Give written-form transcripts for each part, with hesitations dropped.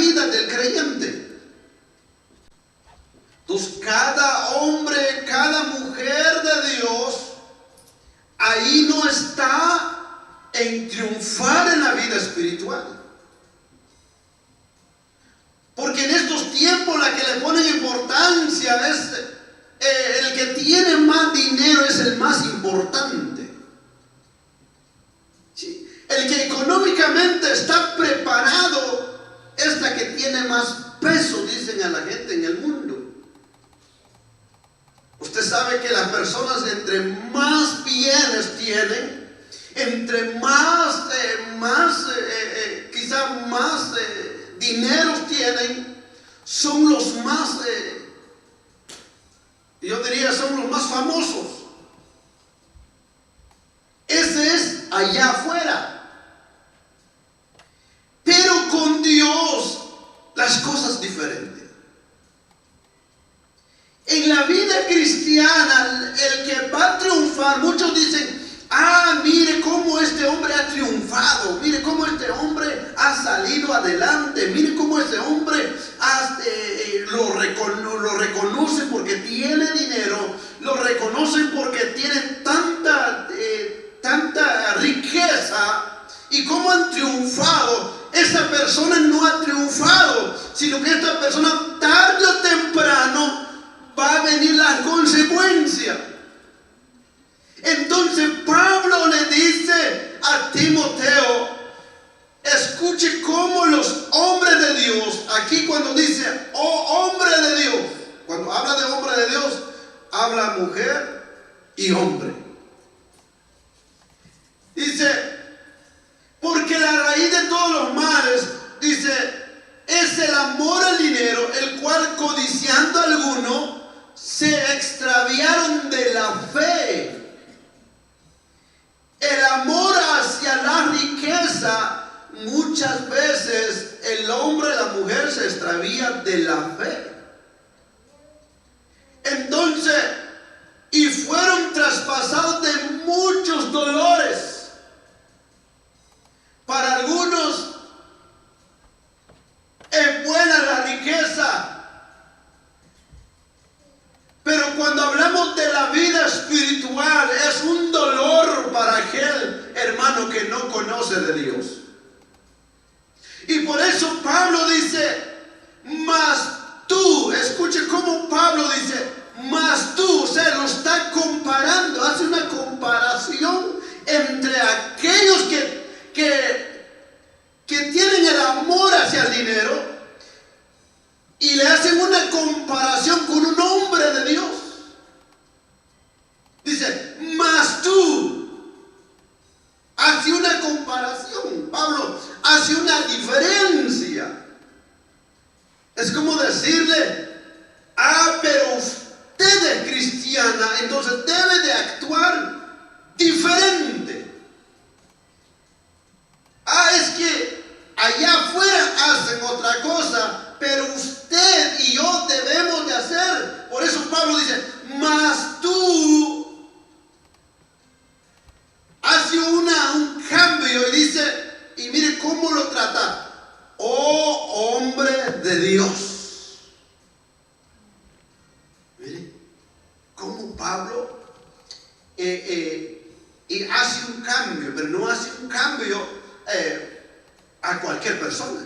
vida del creyente. Entonces, cada hombre, cada mujer de Dios, ahí no está en triunfar en la vida espiritual. Porque en estos tiempos la que le ponen importancia es el que tiene más dinero es el más importante. ¿Sí? El que económicamente está preparado es la que tiene más peso, dicen a la gente en el mundo. Usted sabe que las personas entre más bienes tienen, entre más dineros tienen, son los más, yo diría, son los más famosos. Ese es allá afuera. Pero con Dios las cosas diferentes. En la vida cristiana, el que va a triunfar, muchos dicen, mire cómo este hombre ha triunfado, mire cómo este hombre ha salido adelante, mire cómo este hombre lo reconoce porque tiene dinero, lo reconocen porque tiene tanta riqueza, y cómo han triunfado. Esta persona no ha triunfado, sino que esta persona tarde o temprano va a venir la consecuencia. Entonces Pablo le dice a Timoteo, escuche cómo los hombres de Dios, aquí cuando dice, oh hombre de Dios, cuando habla de hombre de Dios, habla mujer y hombre. Dice, porque la raíz de todos los males, dice, es el amor al dinero, el cual codiciando a alguno, se extraviaron de la fe. El amor hacia la riqueza, muchas veces el hombre y la mujer se extravían de la fe. Entonces, y fueron traspasados de muchos dolores. Para algunos es buena la riqueza, pero cuando hablamos de la vida espiritual es un dolor para aquel hermano que no conoce de Dios. Y por eso Pablo dice, mas tú, escuche cómo Pablo dice, mas tú, o sea, lo está comparando, hace una comparación entre aquellos que tienen el amor hacia el dinero, y le hacen una comparación con un hombre de Dios. Dice, mas tú, hace una comparación. Pablo hace una diferencia. Es como decirle, pero usted es cristiana, entonces debe de actuar diferente. Es que allá afuera hacen otra cosa, pero usted y yo debemos de hacer. Por eso Pablo dice, mas tú, hace un cambio y dice, y mire cómo lo trata, oh hombre de Dios. Mire cómo Pablo y hace un cambio, pero no hace un cambio a cualquier persona.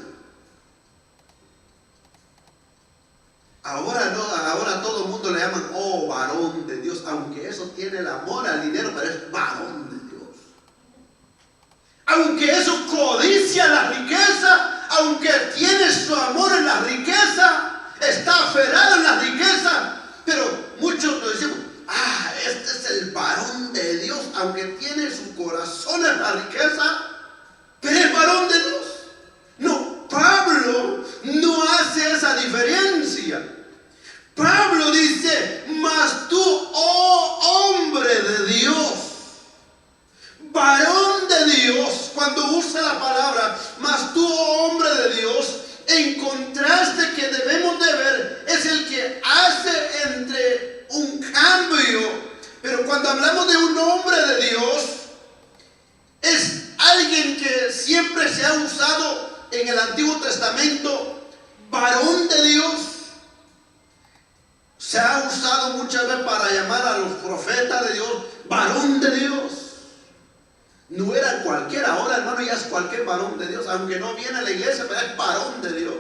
Ahora todo el mundo le llaman, oh varón de Dios, aunque eso tiene el amor al dinero, pero es varón de Dios. Aunque eso codicia la riqueza, aunque tiene su amor en la riqueza, está aferrado en la riqueza, pero muchos lo decimos, este es el varón de Dios, aunque tiene su corazón en la riqueza, pero es varón de Dios. No, Pablo no hace esa diferencia. Pablo dice, mas tú, oh hombre de Dios, varón de Dios, cuando usa la palabra, mas tú, oh hombre de Dios, en contraste que debemos de ver, es el que hace entre un cambio. Pero cuando hablamos de un hombre de Dios, es alguien que siempre se ha usado en el Antiguo Testamento varón de Dios. Se ha usado muchas veces para llamar a los profetas de Dios varón de Dios. No era cualquiera, ahora hermano ya es cualquier varón de Dios, aunque no viene a la iglesia, pero es varón de Dios.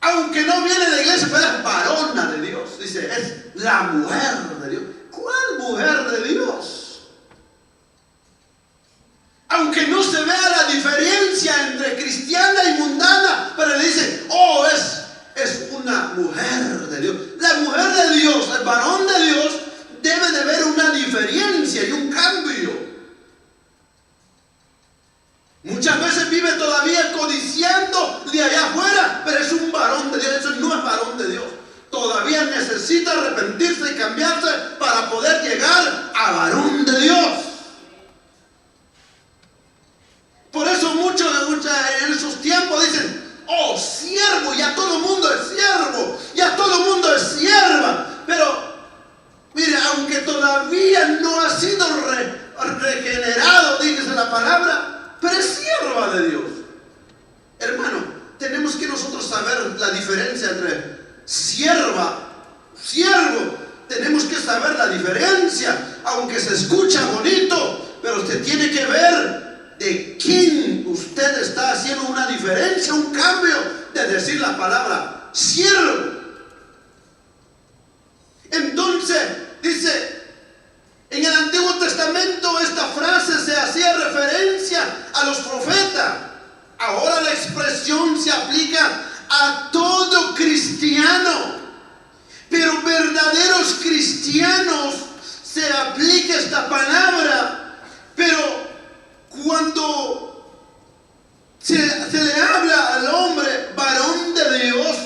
Aunque no viene a la iglesia, pero es varona de Dios. Dice, es la mujer de Dios. ¿Cuál mujer de Dios? Aunque no se vea la diferencia entre cristiana y mundana, pero le dice, oh, es una mujer de Dios. La mujer de Dios, el varón de Dios, debe de ver una diferencia y un cambio. Muchas veces vive todavía codiciando de allá afuera, pero es un varón de Dios. Eso no es varón de Dios. Todavía necesita arrepentirse y cambiarse para poder llegar a varón de Dios. Por eso muchos en esos tiempos dicen, oh, siervo, ya todo el mundo es siervo, ya todo el mundo es sierva. Pero mire, aunque todavía no ha sido regenerado, dígase la palabra, pero es sierva de Dios. Hermano, tenemos que nosotros saber la diferencia entre sierva, siervo. Tenemos que saber la diferencia, aunque se escucha bonito, pero usted tiene que ver de quién usted está haciendo una diferencia, un cambio, de decir la palabra siervo. Entonces, dice, en el Antiguo Testamento esta frase se hacía referencia a los profetas. Ahora la expresión se aplica a todo cristiano. Pero verdaderos cristianos se aplica esta palabra. Pero cuando se le habla al hombre varón de Dios,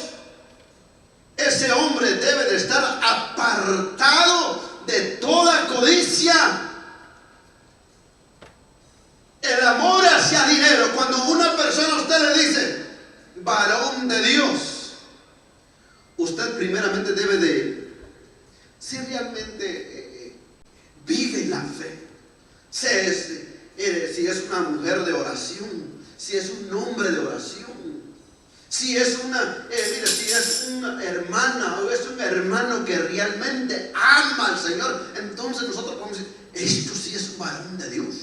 ese hombre debe de estar apartado de toda codicia, el amor hacia dinero. Cuando una persona a usted le dice varón de Dios, usted primeramente debe de, si realmente vive la fe, si es una mujer de oración, si es un hombre de oración, si es si es una hermana o es un hermano que realmente ama al Señor, entonces nosotros podemos decir, esto sí es un varón de Dios.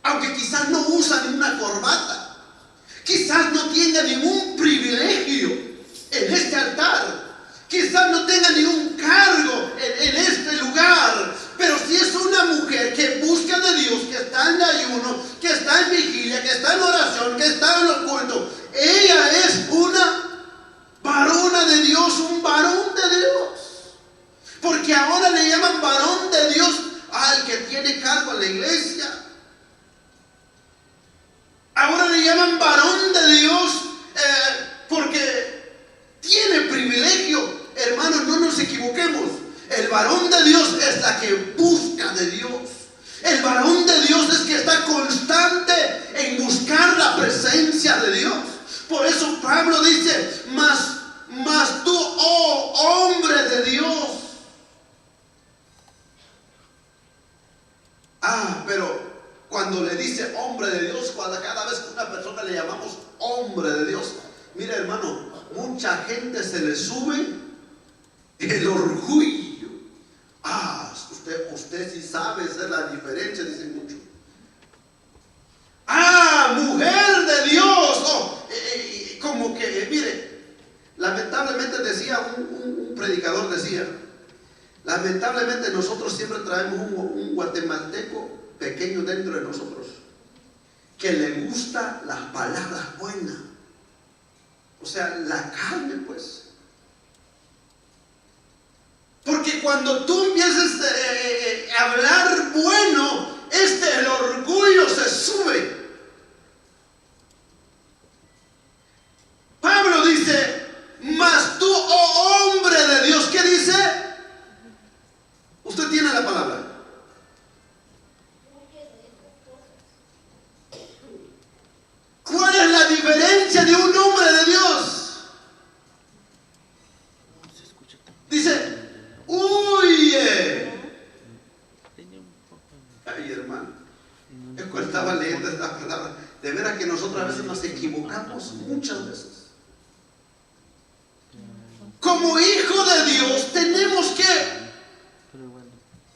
Aunque quizás no usa ninguna corbata, quizás no tenga ningún privilegio en este altar, quizás no tenga ningún cargo en este lugar, pero si es una mujer que busca de Dios, que está en ayuno, que está en vigilia, que está en oración, que está en los cultos, ella es una varona de Dios, un varón de Dios. Porque ahora le llaman varón de Dios al que tiene cargo en la iglesia. Ahora le llaman varón de Dios porque tiene privilegio. Hermanos, no nos equivoquemos. El varón de Dios es la que busca de Dios. El varón de Dios es que está constante en buscar la presencia de Dios. Por eso Pablo dice, mas tú, oh hombre de Dios. Pero cuando le dice hombre de Dios, cada vez que a una persona le llamamos hombre de Dios, mira hermano, mucha gente se le sube el orgullo. Usted sí sabe hacer la diferencia, dicen mucho. Mujer de Dios. Como que, mire, lamentablemente decía un predicador, decía, lamentablemente nosotros siempre traemos un guatemalteco pequeño dentro de nosotros, que le gusta las palabras buenas, o sea, la carne, pues. Porque cuando tú empiezas a hablar bueno, el orgullo se sube. Pablo dice, mas tú, oh hombre de Dios, ¿qué dice? Usted tiene la palabra. ¿Cuál es la diferencia de un hombre de Dios? Dice, huye. Ay, hermano, es cuando estaba leyendo esta palabra, De veras que nosotros a veces nos equivocamos muchas veces. Como hijo de Dios tenemos que,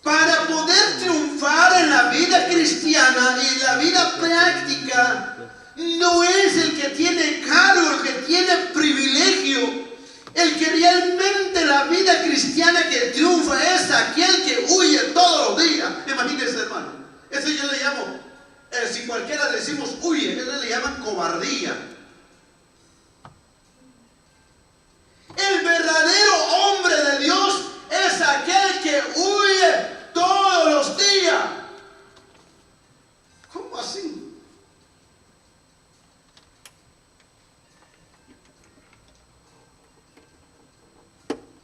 para poder triunfar en la vida cristiana y la vida práctica, no es el que tiene cargo, el que tiene privilegio. El que realmente la vida cristiana que triunfa es aquel que huye todos los días. Imagínense, hermano. Eso yo le llamo, si cualquiera le decimos huye, eso le llaman cobardía. El verdadero hombre de Dios es aquel que huye todos los días. ¿Cómo así?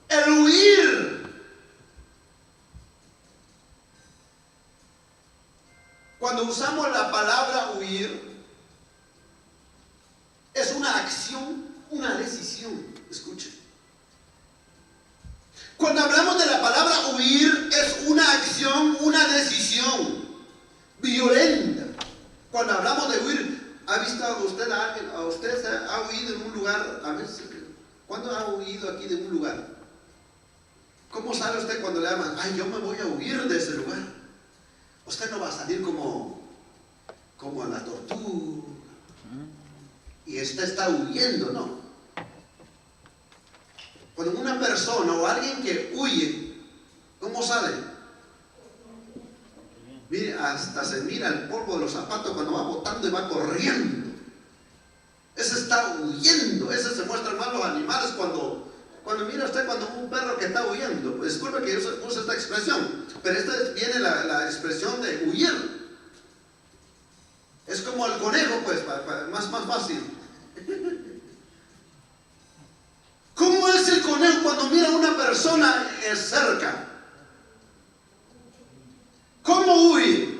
El huir. Cuando usamos la palabra huir, es una acción, una decisión. Escuchen. Cuando hablamos de la palabra huir, es una acción, una decisión violenta. Cuando hablamos de huir, ¿ha visto usted a alguien? ¿A usted ha huido en un lugar? A veces, ¿cuándo ha huido aquí de un lugar? ¿Cómo sabe usted cuando le llaman? Ay, yo me voy a huir de ese lugar. Usted no va a salir como a la tortuga. Y usted está huyendo, ¿no? Cuando una persona o alguien que huye, ¿cómo sale? Mire, hasta se mira el polvo de los zapatos cuando va botando y va corriendo. Ese está huyendo. Ese se muestran más los animales cuando mira usted cuando un perro que está huyendo. Pues disculpe que yo use esta expresión, pero esta viene la expresión de huir. Es como el conejo, pues, más fácil. ¿Cómo es el conejo cuando mira a una persona cerca? ¿Cómo huye?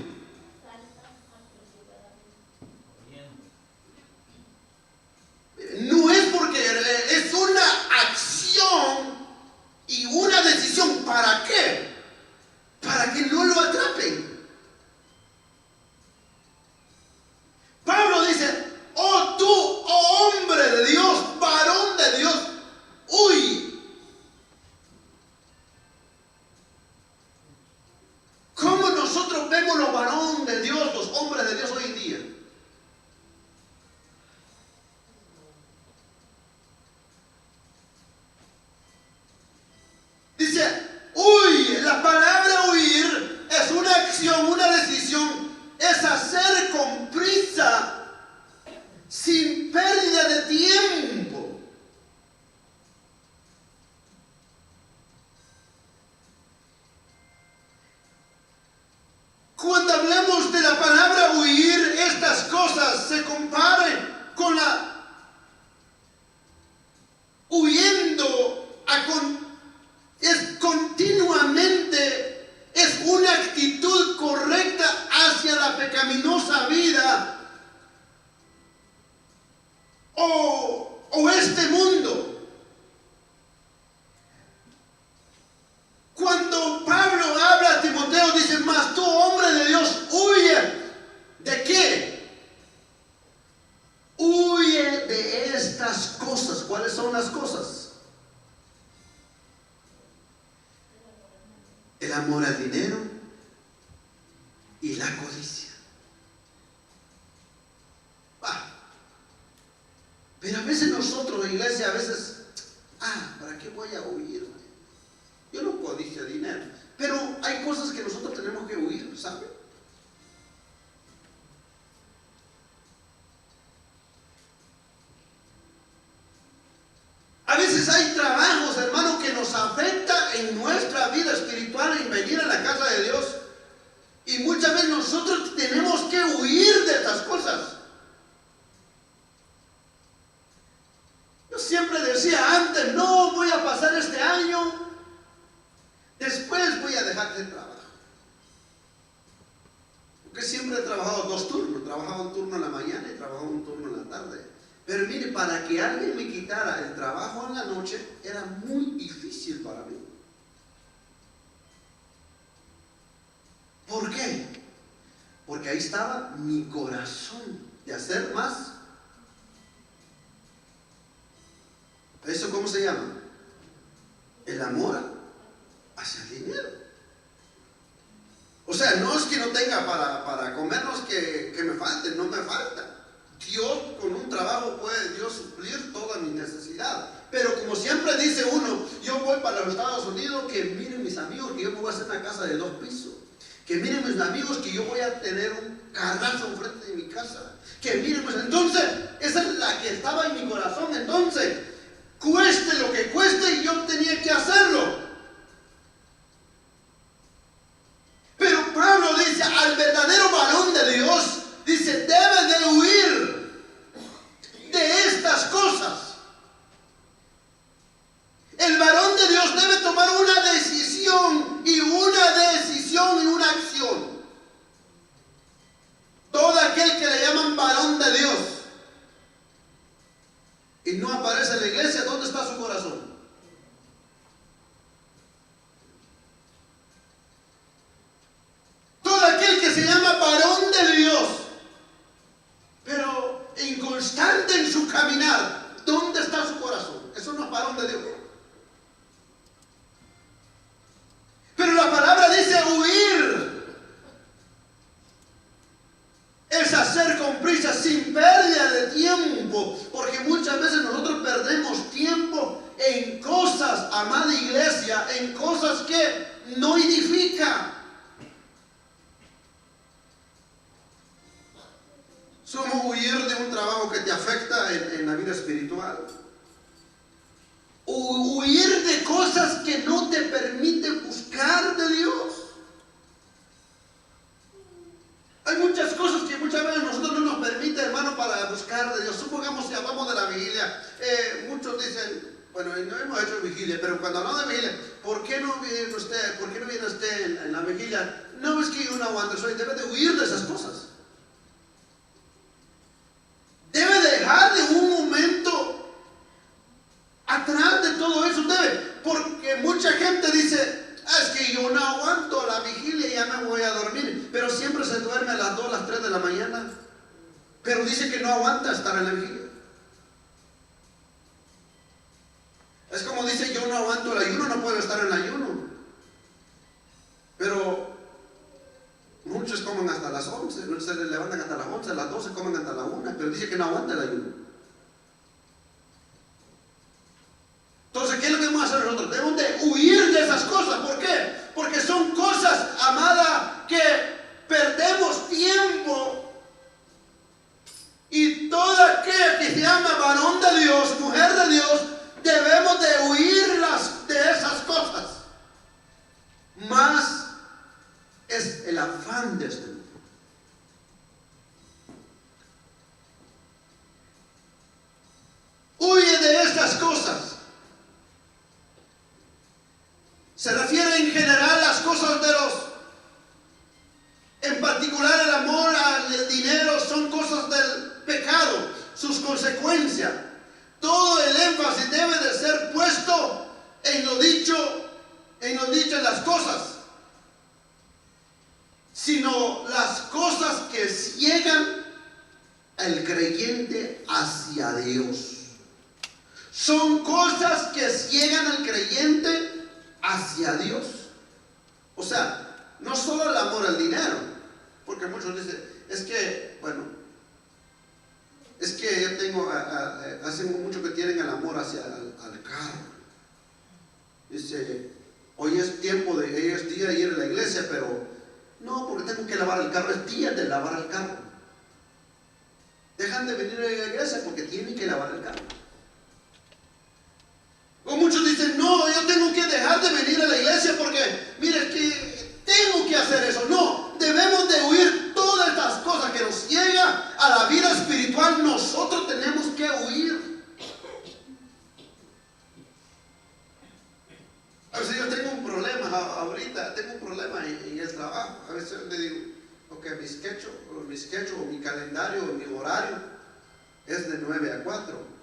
No es porque es una acción y una decisión. ¿Para qué? Para que no lo atrapen. Pablo dice: oh tú, oh hombre de Dios, varón de Dios, huye. ¿Cómo nosotros vemos los varones de Dios, los hombres de Dios hoy en día? Dice, huye. La palabra huir es una acción, una decisión. Es hacer con prisa, sin pérdida de tiempo. Cuando hablamos de la palabra huir, estas cosas se comparan con la huyendo es continuamente, es una actitud correcta hacia la pecaminosa vida o este mundo. Cuando Pablo habla a Timoteo, dice: mas tú, hombre de Dios, huye. ¿De qué? Huye de estas cosas. ¿Cuáles son las cosas? El amor al dinero y la codicia. Pero a veces nosotros, la iglesia, ¿para qué voy a huir? Yo no codicio dinero. Pero hay cosas que nosotros tenemos que huir, ¿sabe? A veces hay trabajos, hermano, que nos afecta en nuestra vida espiritual en venir a la casa de Dios. Y muchas veces nosotros tenemos que huir de estas cosas. Yo siempre decía antes: no voy a pasar este año, después voy a dejar de trabajar. Porque siempre he trabajado 2 turnos. Trabajaba un turno en la mañana y trabajaba un turno en la tarde. Pero mire, para que alguien me quitara el trabajo en la noche era muy difícil para mí. ¿Por qué? Porque ahí estaba mi corazón. de hacer más. ¿Eso cómo se llama? El amor hacia el dinero. O sea, no es que no tenga para comernos que me falte, no me falta. Dios con un trabajo puede Dios suplir toda mi necesidad. Pero como siempre dice uno, yo voy para los Estados Unidos, que miren mis amigos que yo me voy a hacer una casa de 2 pisos. Que miren mis amigos que yo voy a tener un carrazo enfrente de mi casa. Que miren, pues entonces, esa es la que estaba en mi corazón. Entonces, cueste lo que cueste, yo tenía que hacerlo. Pero Pablo dice, al verdadero varón de Dios, dice, debe de huir de estas cosas. El varón de Dios debe tomar una decisión y una acción. Todo aquel que le llaman varón de Dios y no aparece en la iglesia, ¿dónde está su corazón? Todo aquel que se llama varón de Dios, pero inconstante en su caminar, ¿dónde está su corazón? Eso no es varón de Dios. Pero la palabra dice huir. Es hacer con prisa, sin pérdida de tiempo. Porque muchas veces nosotros perdemos tiempo en cosas, amada iglesia, en cosas que no edifican. Somos huir de un trabajo que te afecta en la vida espiritual. Huir de cosas que no te permiten buscar de Dios. Hay muchas cosas que muchas veces nosotros no nos permite, hermano, para buscar de Dios. Supongamos que hablamos de la vigilia. Muchos dicen, bueno, no hemos hecho vigilia, pero cuando hablamos de vigilia, ¿por qué no viene usted? ¿Por qué no viene usted en la vigilia? No es que yo no aguante, debe de huir de esas cosas. Debe dejar de un momento atrás de todo eso, porque mucha gente dice, es que yo no aguanto la vigilia y ya me voy a dormir, pero siempre se duerme a las 2, las 3 de la mañana, pero dice que no aguanta estar en la vigilia. Es como dice, yo no aguanto el ayuno, no puedo estar en el ayuno, pero muchos comen hasta las 11, muchos se levantan hasta las 11, a las 12 comen hasta la 1, pero dice que no aguanta el ayuno. Entonces, ¿qué es lo que debemos hacer nosotros? Debemos de huir de esas cosas. ¿Por qué? Porque son cosas, amada, que perdemos tiempo. Y toda aquella que se llama varón de Dios, mujer de Dios, debemos de huirlas de esas cosas. Más es el afán de este mundo. Huye de estas cosas. Se refiere en general a las cosas de los, en particular el amor al dinero, son cosas del pecado, sus consecuencias. Todo el énfasis debe de ser puesto en lo dicho, en las cosas, sino las cosas que ciegan al creyente hacia Dios. Son cosas que ciegan al creyente hacia Dios. O sea, no solo el amor al dinero, porque muchos dicen, es que, bueno, es que yo tengo, hace mucho que tienen el amor hacia al carro. Dice, hoy es tiempo es día de ir a la iglesia, pero no, porque tengo que lavar el carro, es día de lavar el carro. Dejan de venir a la iglesia porque tienen que lavar el carro. O muchos dicen, no, yo tengo que dejar de venir a la iglesia porque, mire, que tengo que hacer eso. No, debemos de huir todas estas cosas que nos llegan a la vida espiritual. Nosotros tenemos que huir. A veces yo tengo un problema, ahorita tengo un problema en el trabajo. A veces le digo, ok, mi sketch o mi calendario o mi horario es de 9 a 4.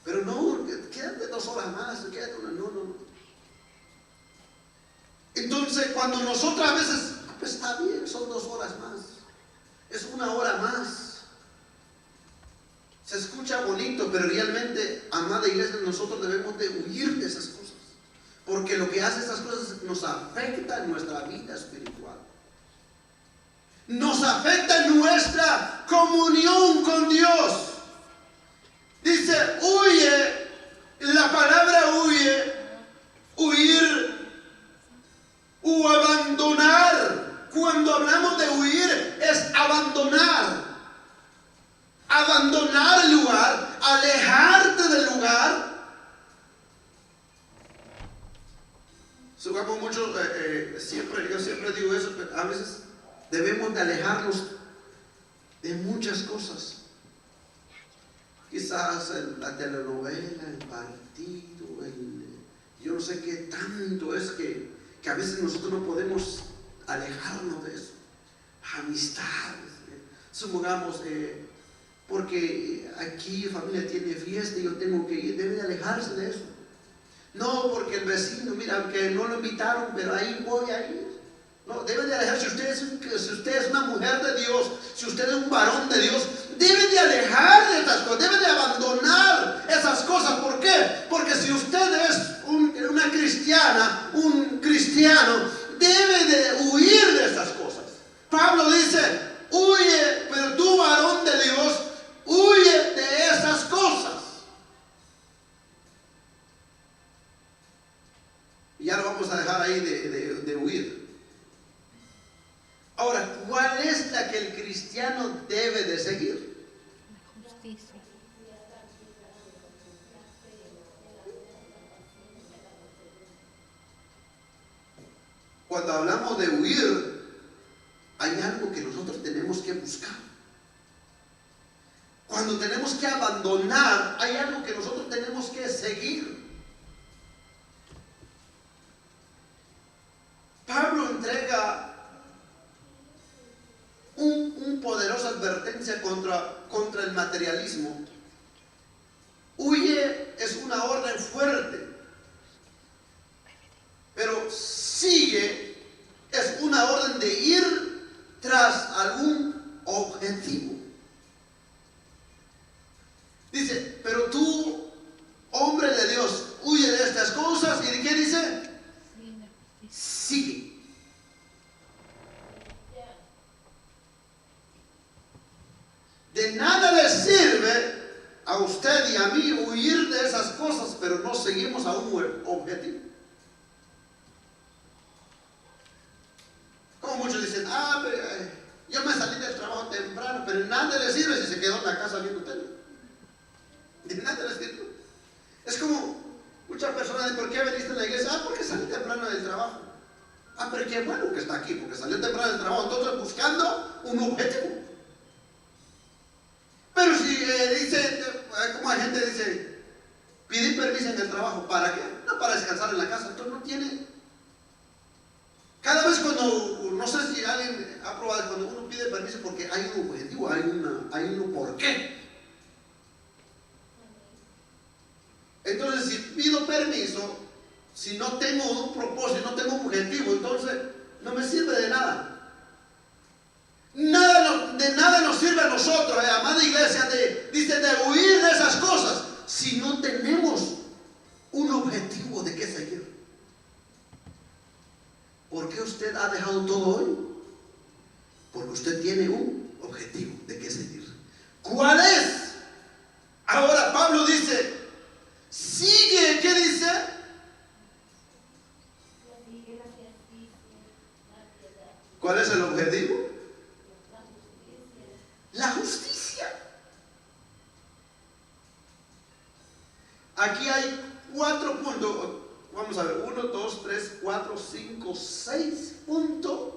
Pero no, quédate 2 horas más, quédate una, no. Entonces, cuando nosotros a veces pues está bien, son 2 horas más, es 1 hora más. Se escucha bonito, pero realmente, amada iglesia, nosotros debemos de huir de esas cosas, porque lo que hace esas cosas nos afecta en nuestra vida espiritual, nos afecta en nuestra comunión con Dios. Dice, huye, la palabra huye, huir o abandonar. Cuando hablamos de huir es abandonar el lugar, alejarte del lugar. Supongamos mucho, yo siempre digo eso, pero a veces debemos de alejarnos de muchas cosas. Quizás la telenovela, el partido, yo no sé qué tanto es que a veces nosotros no podemos alejarnos de eso. Amistades, supongamos, porque aquí familia tiene fiesta y yo tengo que ir, debe de alejarse de eso. No, porque el vecino, mira, aunque no lo invitaron, pero ahí voy a ir. No, debe de alejarse. Si usted es una mujer de Dios, si usted es un varón de Dios, debe de alejar de estas cosas, debe de abandonar esas cosas. ¿Por qué? Porque si usted es una cristiana, un cristiano, debe de huir de estas cosas. Pablo dice, huye, pero tú, varón de Dios, huye de esas cosas. Y ya lo vamos a dejar ahí de huir. Ahora, ¿cuál es la que el cristiano debe de seguir? La justicia. Cuando hablamos de huir, hay algo que nosotros tenemos que buscar. Cuando tenemos que abandonar, hay algo que nosotros tenemos que seguir. Pablo entrega un poderosa advertencia contra el materialismo. Huye es una orden fuerte, pero sigue es una orden de ir tras algún objetivo. Dice, pero tú, hombre de Dios, huye de estas cosas. ¿Y de qué dice? Sigue. De nada le sirve a usted y a mí huir de esas cosas, pero no seguimos a un objetivo. Como muchos dicen, pero, yo me salí del trabajo temprano, pero de nada le sirve si se quedó en la casa viendo tele. De nada le sirve. Es como muchas personas dicen, ¿por qué veniste a la iglesia? Porque salí temprano del trabajo. Pero qué bueno que está aquí, porque salió temprano del trabajo, entonces buscando un objetivo. Pero si dice, como hay gente dice, pide permiso en el trabajo, ¿para qué? No, para descansar en la casa. Entonces no tiene. Cada vez cuando, no sé si alguien ha probado, cuando uno pide permiso porque hay un objetivo, hay un por qué. Entonces si pido permiso, si no tengo un propósito, no tengo un objetivo, entonces no me sirve de nada. De nada nos sirve a nosotros, amada iglesia, dice de huir de esas cosas, si no tenemos un objetivo de qué seguir. ¿Por qué usted ha dejado todo hoy? Porque usted tiene un objetivo de qué seguir. ¿Cuál es? Ahora Pablo dice, sigue, ¿qué dice? ¿Cuál es el objetivo? La justicia. Aquí hay 4 puntos. Vamos a ver, 1, 2, 3, 4, 5, 6 puntos.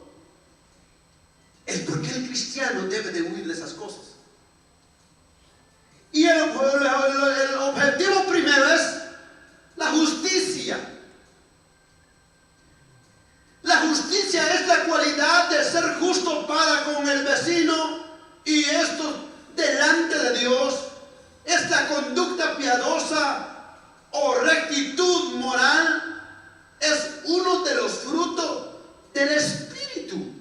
El por qué el cristiano debe de huir de esas cosas. Y el objetivo primero es la justicia. La justicia es la cualidad de ser justo para con el vecino, y esto delante de Dios. Es la conducta piadosa o rectitud moral. Es uno de los frutos del Espíritu.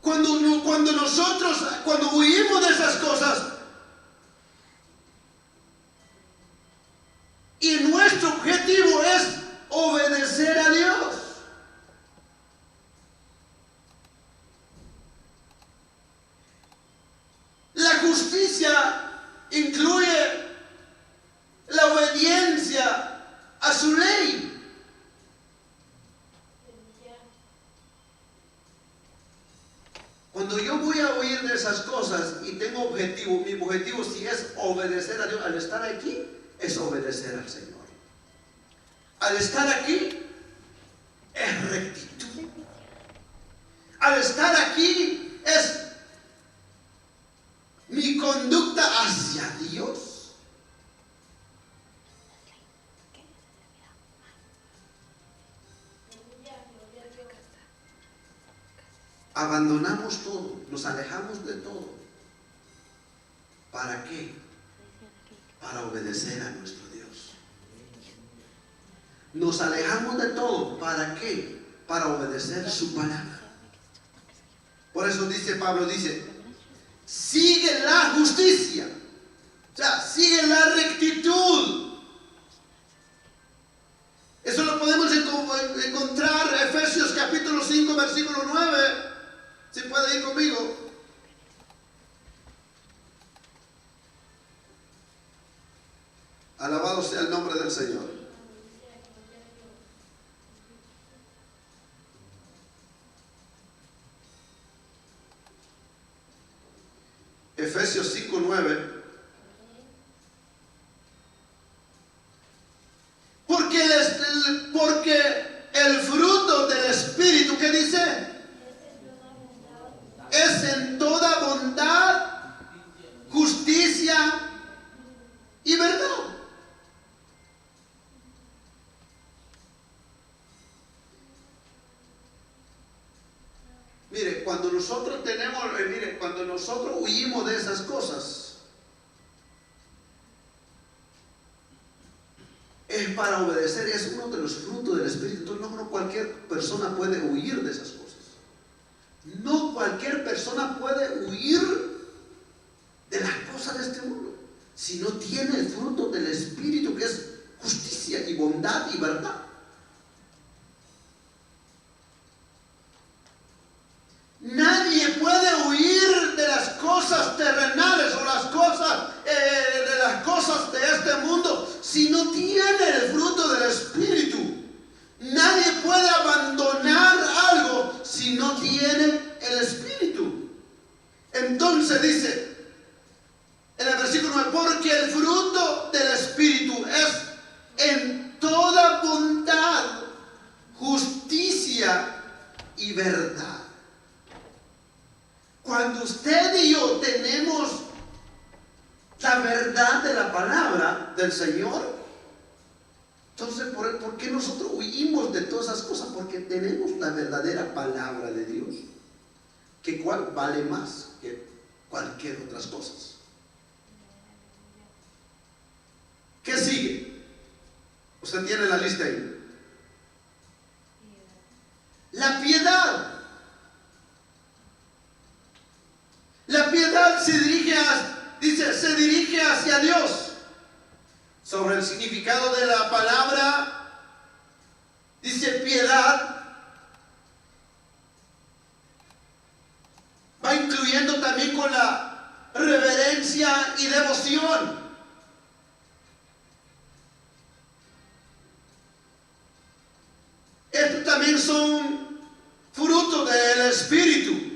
Cuando huimos de esas cosas, y nuestro objetivo es obedecer a Dios. La justicia incluye la obediencia a su ley. Cuando yo voy a huir de esas cosas y tengo objetivo, mi objetivo si es obedecer a Dios, al estar aquí, es obedecer al Señor. Al estar aquí, es rectitud. Al estar aquí, es mi conducta hacia Dios. Abandonamos todo, nos alejamos de todo. ¿Para qué? Para obedecer a nuestro Dios. Nos alejamos de todo. ¿Para qué? Para obedecer su palabra. Por eso dice Pablo, sigue la justicia. O sea, sigue la rectitud. Eso lo podemos encontrar en Efesios capítulo 5, versículo 9. Si puede ir conmigo. Alabado sea el nombre del Señor. Efesios 5, 9. Porque el fruto del Espíritu, ¿qué dice? Es en toda bondad, justicia y verdad. Mire, cuando nosotros huimos de esas cosas, es para obedecer, es uno de los frutos del Espíritu. Entonces no cualquier persona puede huir de esas cosas. No cualquier persona puede huir de las cosas de este mundo si no tiene el fruto del Espíritu, que es justicia y bondad y verdad. Nadie puede huir de las cosas terrenales o de las cosas de este mundo si no tiene el fruto del Espíritu. Nadie puede abandonar algo si no tiene el Espíritu. Entonces dice en el versículo 9, porque el fruto del Espíritu es en toda bondad, justicia y verdad. Cuando usted y yo tenemos la verdad de la palabra del Señor, entonces ¿por qué nosotros huimos de todas esas cosas? Porque tenemos la verdadera palabra de Dios, que cual vale más que cualquier otras cosas. ¿Qué sigue? Usted tiene la lista ahí. La piedad. La piedad se dirige hacia Dios. Sobre el significado de la palabra, dice piedad, va incluyendo también con la reverencia y devoción. Estos también son frutos del Espíritu.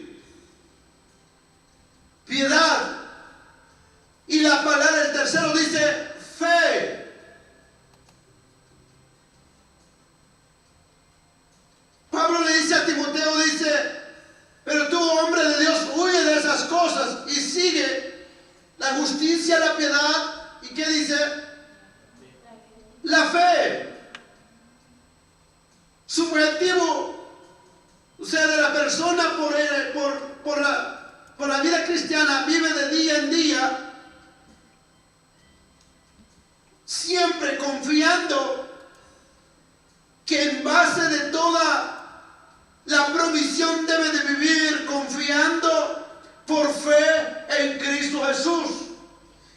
Piedad. Y la palabra del tercero dice fe. Pablo le dice a Timoteo, pero tú, hombre de Dios, huye de esas cosas y sigue la justicia, la piedad. ¿Y qué dice? La fe. Su objetivo, o sea, de la persona por la vida cristiana, vive de día en día, siempre confiando que en base de toda la provisión debe de vivir con confiando por fe en Cristo Jesús,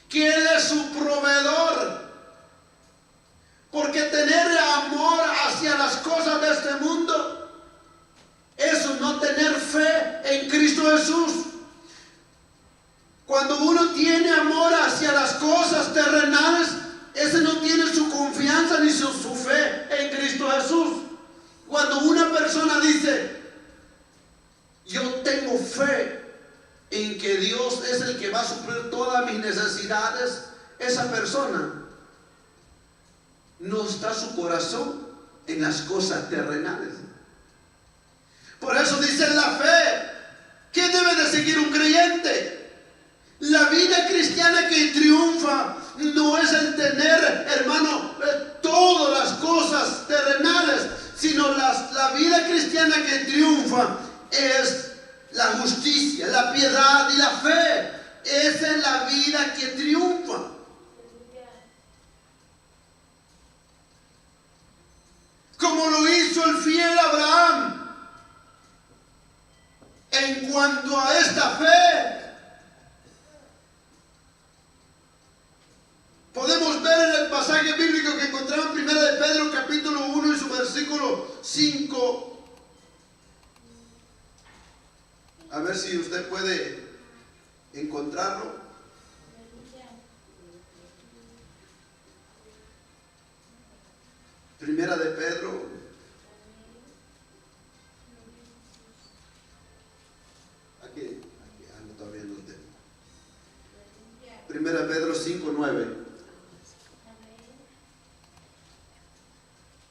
que Él es su proveedor. Porque tener amor hacia las cosas de este mundo, eso no tener fe en Cristo Jesús. Cuando uno tiene amor hacia las cosas terrenales, ese no tiene su confianza ni su fe en Cristo Jesús. Cuando una persona dice, yo tengo fe en que Dios es el que va a suplir todas mis necesidades, esa persona no está su corazón en las cosas terrenales. Por eso dice la fe. ¿Qué debe de seguir un creyente? La vida cristiana que triunfa no es el tener, hermano, todas las cosas terrenales, sino la vida cristiana que triunfa es la justicia, la piedad y la fe. Esa es la vida que triunfa. Como lo hizo el fiel Abraham. En cuanto a esta fe, podemos ver en el pasaje bíblico que encontramos en 1 de Pedro capítulo 1 y su versículo 5. A ver si usted puede encontrarlo. Primera de Pedro. Aquí todavía no tengo. Primera de Pedro 5:9.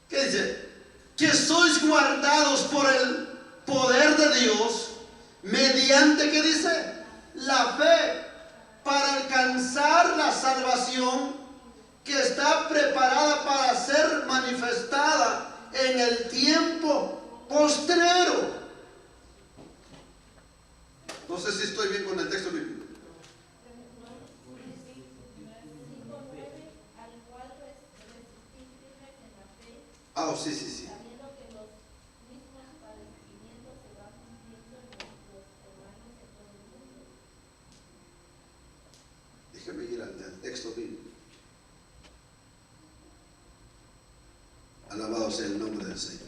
¿Qué dice? Que sois guardados por el poder de Dios mediante, ¿qué dice? La fe, para alcanzar la salvación que está preparada para ser manifestada en el tiempo postrero. No sé si estoy bien con el texto bíblico. Ah, sí, sí, sí. Déjame ir al texto bíblico. Alabado sea el nombre del Señor.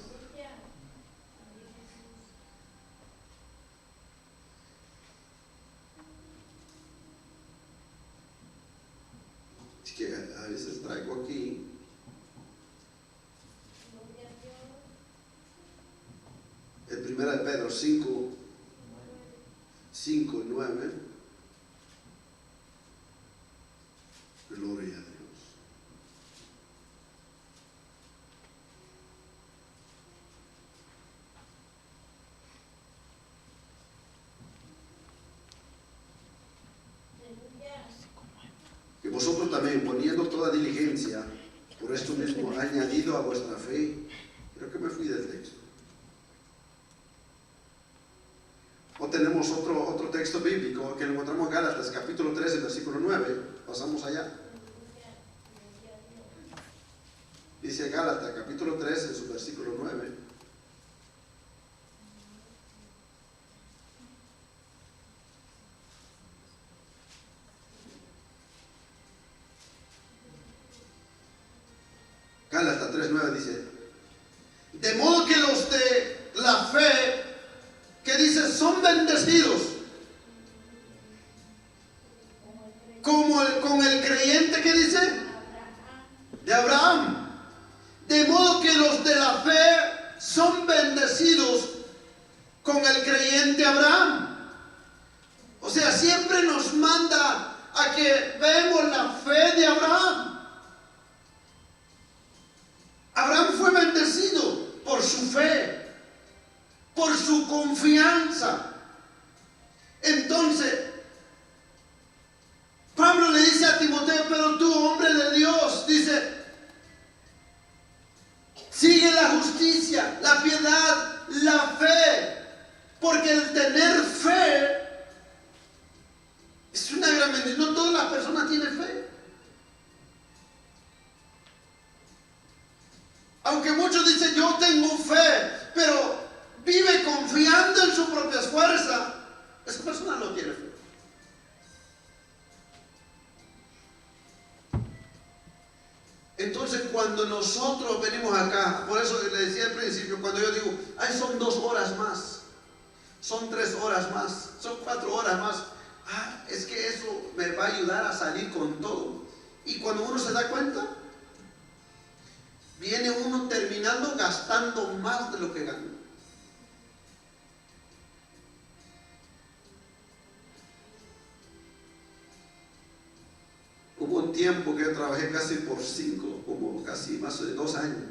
Es que a veces traigo aquí. El 1 de Pedro 5 y 9. Gloria a Dios. Que vosotros también, poniendo toda diligencia, por esto mismo añadido a vuestra fe. Creo que me fui del texto. O tenemos otro texto bíblico que lo encontramos en Gálatas capítulo 13 versículo 9. Pasamos allá. Dice Gálatas capítulo 13 en su versículo 9. Gálatas 3:9 dice: de modo que los de la fe, que dice, son bendecidos con el creyente, que dice, de Abraham. De modo que los de la fe son bendecidos con el creyente Abraham. O sea, siempre nos manda a que vemos la fe de Abraham. Abraham fue bendecido por su fe, por su confianza. Entonces, Pablo le dice a Timoteo: pero tú, hombre de Dios, dice, sigue la justicia, la piedad, la fe, porque el tener fe es una gran bendición. No todas las personas tienen fe. Aunque muchos dicen, yo tengo fe, pero vive confiando en su propia fuerza, esa persona no tiene fe. Entonces cuando nosotros venimos acá, por eso le decía al principio, cuando yo digo, ay, son 2 horas más, son 3 horas más, son 4 horas más, es que eso me va a ayudar a salir con todo. Y cuando uno se da cuenta, viene uno terminando gastando más de lo que ganó. Hubo un tiempo que yo trabajé casi por 5, como casi más de 2 años.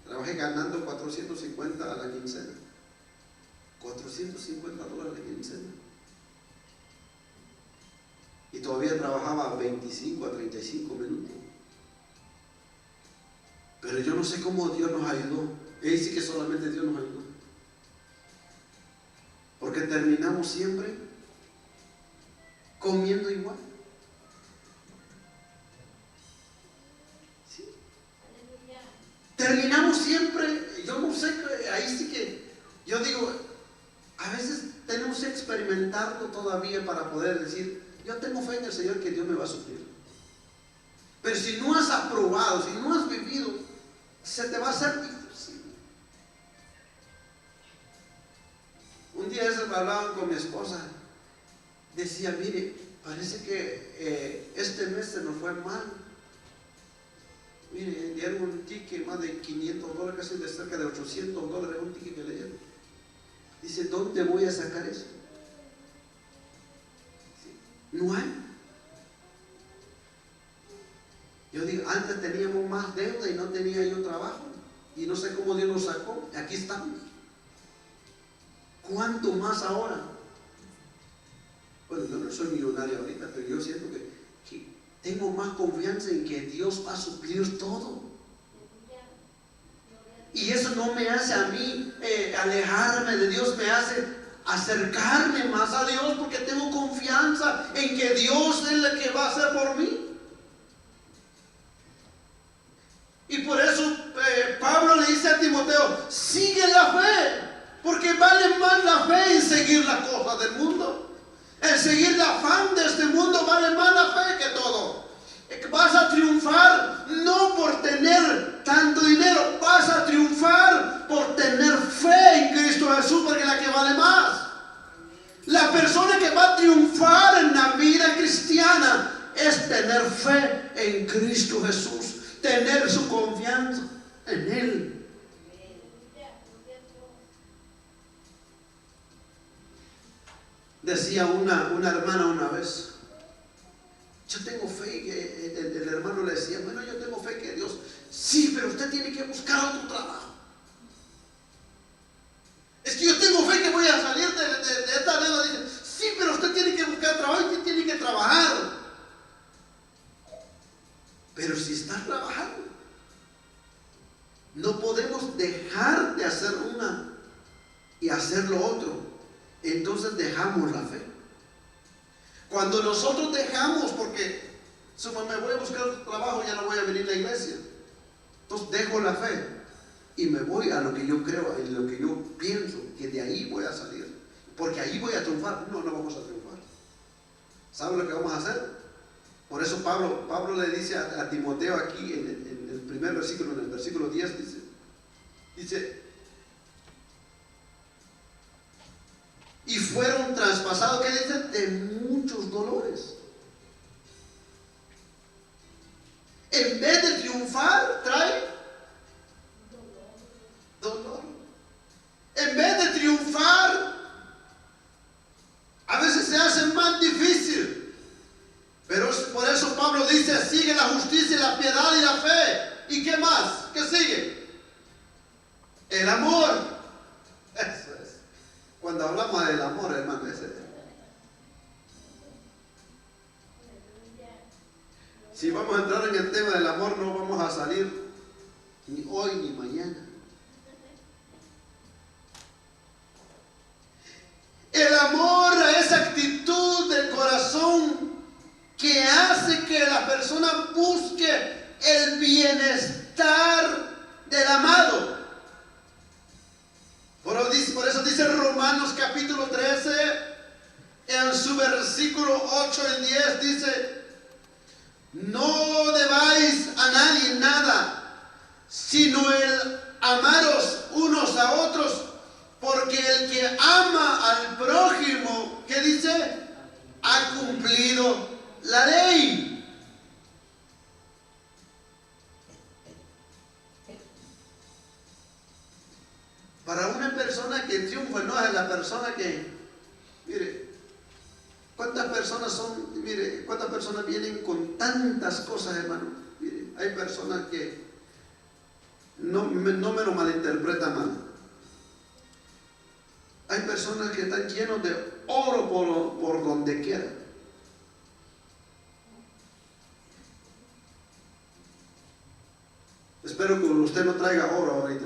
Trabajé ganando $450 a la quincena. $450 a la quincena. Y todavía trabajaba 25 a 35 minutos. Pero yo no sé cómo Dios nos ayudó. Ahí sí que solamente Dios nos ayudó. Porque terminamos siempre comiendo igual. Terminamos siempre, yo no sé, ahí sí que, yo digo, a veces tenemos que experimentarlo todavía para poder decir, yo tengo fe en el Señor que Dios me va a suplir. Pero si no has aprobado, si no has vivido, se te va a hacer difícil. Un día eso hablaban con mi esposa, decía, mire, parece que este mes se nos fue mal. Mire, dieron un ticket más de $500, casi de cerca de $800, un ticket que le dieron. Dice, ¿dónde voy a sacar eso? No hay. Yo digo, antes teníamos más deuda y no tenía yo trabajo. Y no sé cómo Dios nos sacó. Aquí estamos. ¿Cuánto más ahora? Bueno, yo no soy millonario ahorita, pero yo siento que tengo más confianza en que Dios va a suplir todo. Y eso no me hace a mí alejarme de Dios, me hace acercarme más a Dios, porque tengo confianza en que Dios es el que va a hacer por mí. Y por eso Pablo le dice a Timoteo, sigue la fe, porque vale más la fe en seguir las cosas del mundo. El seguir la afán de este mundo vale más la fe que todo. Vas a triunfar no por tener tanto dinero, vas a triunfar por tener fe en Cristo Jesús, porque es la que vale más. La persona que va a triunfar en la vida cristiana es tener fe en Cristo Jesús, tener su confianza en Él. Decía una hermana una vez, yo tengo fe, que el hermano le decía, bueno, yo tengo fe que Dios, sí, pero usted tiene que buscar otro trabajo. Es que yo tengo fe que voy a salir de esta deuda. Dice, sí, pero usted tiene que buscar trabajo y usted tiene que trabajar. Pero si está trabajando, no podemos dejar de hacer una y hacer lo otro. Entonces dejamos la fe. Cuando nosotros dejamos, porque si me voy a buscar trabajo, ya no voy a venir a la iglesia, entonces dejo la fe y me voy a lo que yo creo, en lo que yo pienso, que de ahí voy a salir, porque ahí voy a triunfar. No vamos a triunfar. ¿Saben lo que vamos a hacer? Por eso Pablo le dice a Timoteo aquí en el primer versículo, en el versículo 10, dice, y fueron traspasados, ¿qué dice? De muchos dolores. En vez de triunfar, trae dolor. En vez de triunfar, a veces se hace más difícil. Pero por eso Pablo dice, sigue la justicia, la piedad y la fe. ¿Y qué más? ¿Qué sigue? El amor. Eso es. Cuando hablamos del amor, hermano, si vamos a entrar en el tema del amor, no vamos a salir ni hoy ni mañana. El amor, esa actitud del corazón que hace que la persona busque el bienestar del amado. Por eso dice Romanos capítulo 13, en su versículo 8 y 10 dice: no debáis a nadie nada, sino el amaros unos a otros, porque el que ama al prójimo, ¿qué dice? Ha cumplido la ley. Para una persona que triunfa, no es la persona que, mire, ¿cuántas personas son? Mire, ¿cuántas personas vienen con tantas cosas, hermano? Mire, hay personas que no me lo malinterpretan mal. Hay personas que están llenos de oro por donde quiera. Espero que usted no traiga oro ahorita.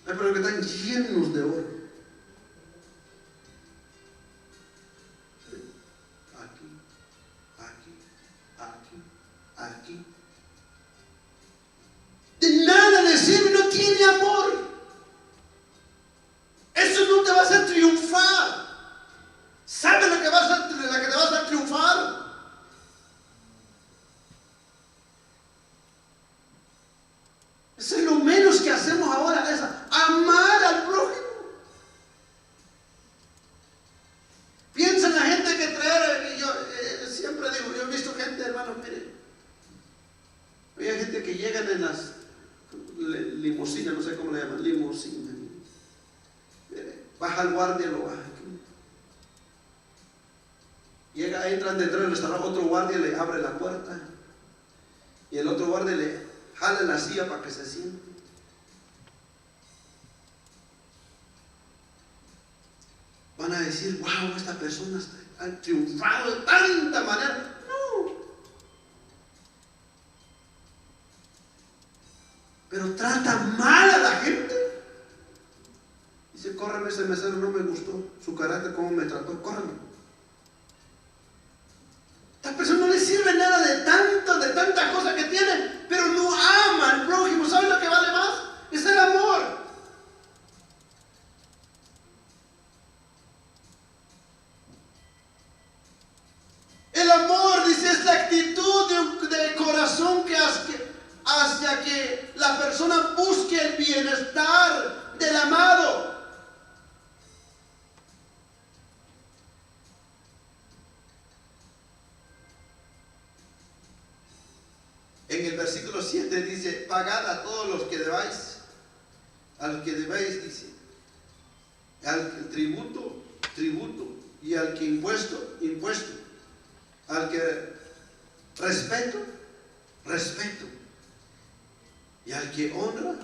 Hay personas que están llenos de oro. Aquí. De nada le sirve, no tiene amor. Eso no te va a hacer triunfar. ¿Sabes la que te va a hacer triunfar? Eso es lo menos que hacemos ahora, es amar al prójimo. Piensa en la gente que trae, yo siempre digo, yo he visto gente, hermanos, mire, había gente que llegan en las limusinas, no sé cómo le llaman, limusina. Mire, baja el guardia, lo baja aquí. Entran dentro del restaurante, otro guardia le abre la puerta y el otro guardia le jala la silla para que se siente. Van a decir: wow, esta persona ha triunfado de tanta manera. No. Pero trata mal a la gente. Dice: córreme, ese mesero no me gustó, su carácter, cómo me trató, córreme. Esta persona no le sirve nada de tanta cosa que tiene, pero no ama al prójimo. ¿Sabe lo que vale más? Es el amor. El amor, dice, es la actitud de corazón que hacia que la persona busque el bienestar del amado. En el versículo 7 dice: pagad a todos los que debáis. Al que debáis, dice, al tributo, y al que impuesto. Al que respeto, y al que honra.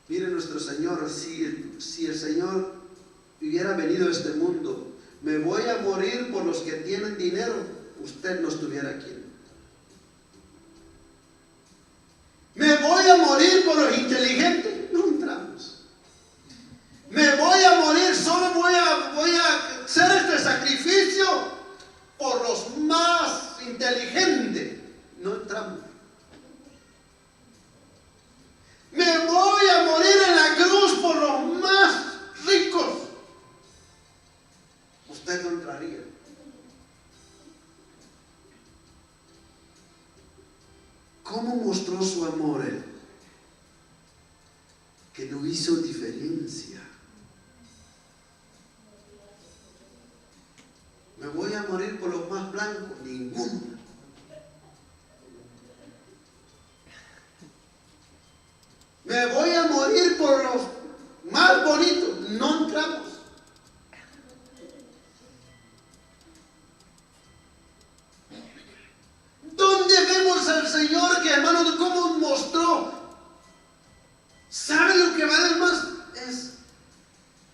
Mire, nuestro Señor, si el Señor hubiera venido a este mundo, me voy a morir por los que tienen dinero, usted no estuviera aquí. Me voy a morir por los inteligentes, no entramos. Me voy a morir, solo voy a hacer este sacrificio por los más inteligentes, no entramos. Me voy a morir en la cruz por los más ricos, usted no entraría. ¿Cómo mostró su amor él? Que no hizo diferencia. Me voy a morir por los más blancos, ninguno. Me voy a morir por los más bonitos, no entramos. ¿Dónde vemos al Señor que, hermano, cómo mostró? ¿Sabe lo que vale más? Es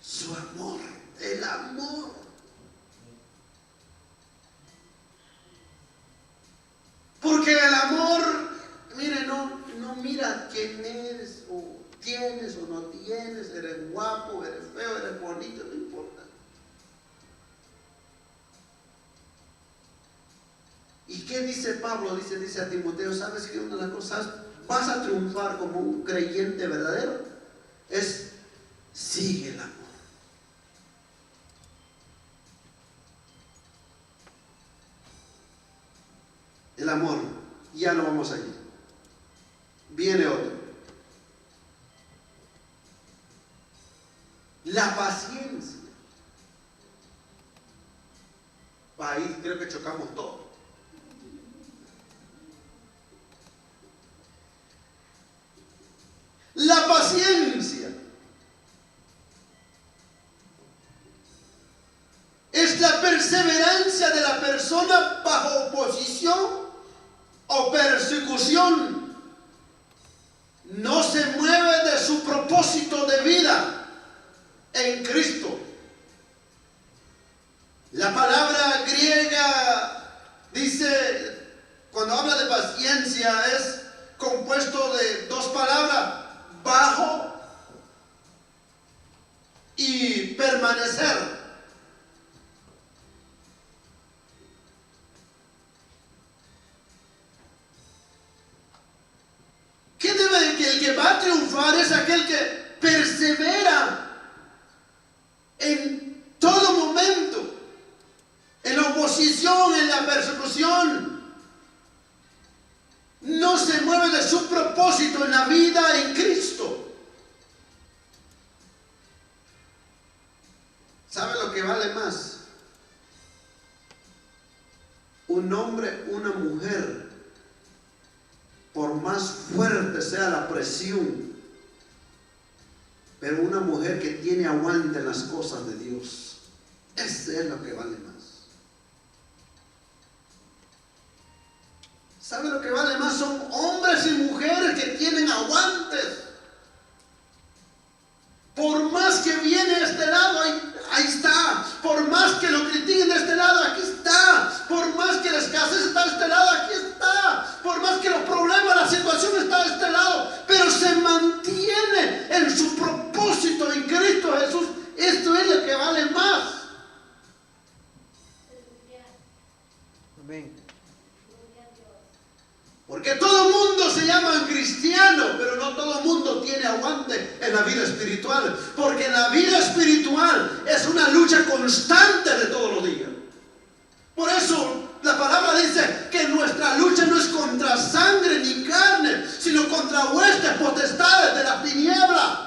su amor, el amor. Porque el amor, mire, no mira quién eres, o tienes o no tienes, eres guapo, eres feo, eres bonito, no importa. ¿Y qué dice Pablo? Dice a Timoteo, ¿sabes qué? Una de las cosas, vas a triunfar como un creyente verdadero, es sigue el amor. El amor, ya no vamos allí. Viene otro. La paciencia. Ahí creo que chocamos todo. La paciencia es la perseverancia de la persona bajo oposición o persecución. No se mueve de su propósito de vida en Cristo. La palabra griega dice, cuando habla de paciencia, es compuesto de dos palabras: bajo y permanecer. ¿Qué debe que el que va a triunfar es aquel que persevera en todo momento, en la oposición, en la persecución? No se mueve de su propósito en la vida en Cristo. ¿Sabe lo que vale más? Un hombre, una mujer, por más fuerte sea la presión, pero una mujer que tiene aguante en las cosas de Dios, ese es lo que vale más. ¿Sabe lo que vale más? Son hombres y mujeres que tienen aguantes. Por más que viene este lado, ahí está. Por más que lo critiquen de este lado, aquí está. Por más que la escasez está de este lado, aquí está. Por más que los problemas, la situación está de este lado, pero se mantiene en su propósito en Cristo Jesús. Esto es lo que vale más. Amén. Porque todo el mundo se llama cristiano, pero no todo el mundo tiene aguante en la vida espiritual. Porque en la vida espiritual es una lucha constante de todos los días. Por eso la palabra dice que nuestra lucha no es contra sangre ni carne, sino contra huestes potestades de la tiniebla.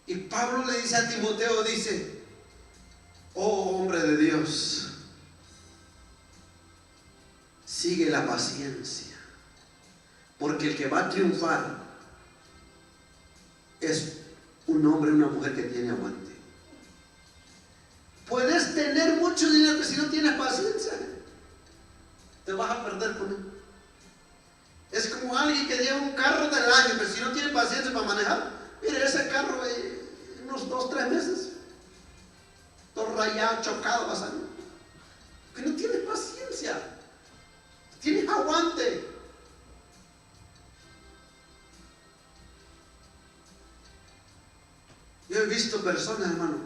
Y Pablo le dice a Timoteo, dice, oh hombre de Dios, sigue la paciencia, porque el que va a triunfar es un hombre o una mujer que tiene aguante. Puedes tener mucho dinero, pero si no tienes paciencia, te vas a perder con él. Es como alguien que lleva un carro del año, pero si no tiene paciencia para manejar, mire, ese carro unos 2-3 meses, todo rayado, chocado, va a salir. Que no tienes paciencia, tienes aguante. Yo he visto personas, hermano,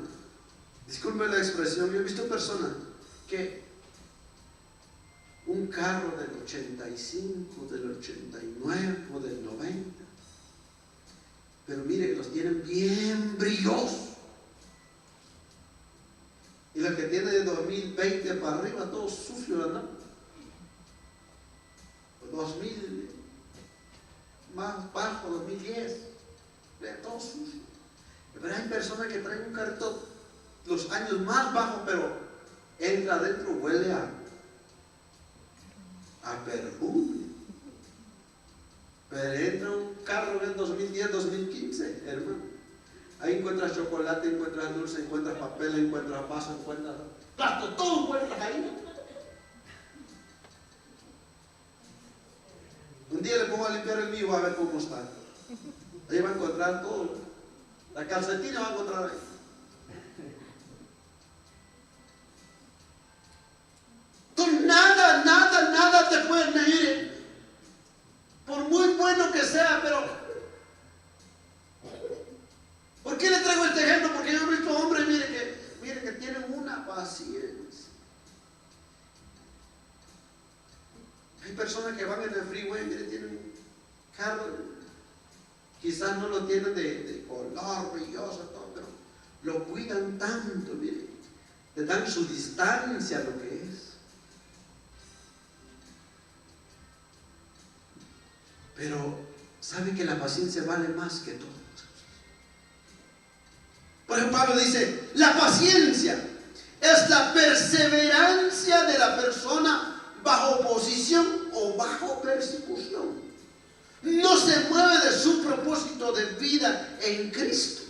disculpe la expresión, yo he visto personas que un carro del 85, del 89 o del 90, pero mire, los tienen bien brillosos. Y los que tienen de 2020 para arriba, todos sucios, ¿verdad? 2000 más bajo, 2010, todos sucios. Pero hay personas que traen un carrito los años más bajos, pero entra adentro, huele a perfume. Pero entra un carro en 2010, 2015, hermano. Ahí encuentras chocolate, encuentras dulce, encuentras papel, encuentras vaso, encuentras plato, todo encuentras ahí. Un día le pongo a limpiar el mío a ver cómo está. Ahí va a encontrar todo. La calcetina va a encontrar ahí. Tú nada te puedes medir. Por muy bueno que sea, pero freeway, mire, tienen un carro, quizás no lo tienen de color brilloso, todo, pero lo cuidan tanto, mire, le dan su distancia a lo que es. Pero sabe que la paciencia vale más que todo. Por ejemplo, Pablo dice, la paciencia es la perseverancia de la persona bajo oposición o bajo persecución. No se mueve de su propósito de vida en Cristo.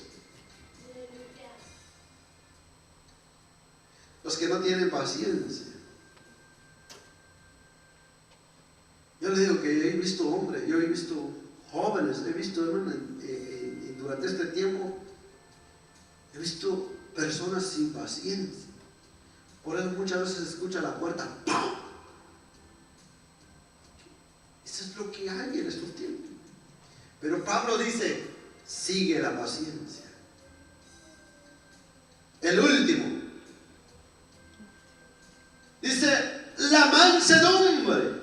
Los que no tienen paciencia. Yo le digo que yo he visto hombres, yo he visto jóvenes, he visto durante este tiempo, he visto personas sin paciencia. Por eso muchas veces se escucha la puerta, ¡pum! Eso es lo que hay en estos tiempos. Pero Pablo dice, sigue la paciencia. El último, dice, la mansedumbre.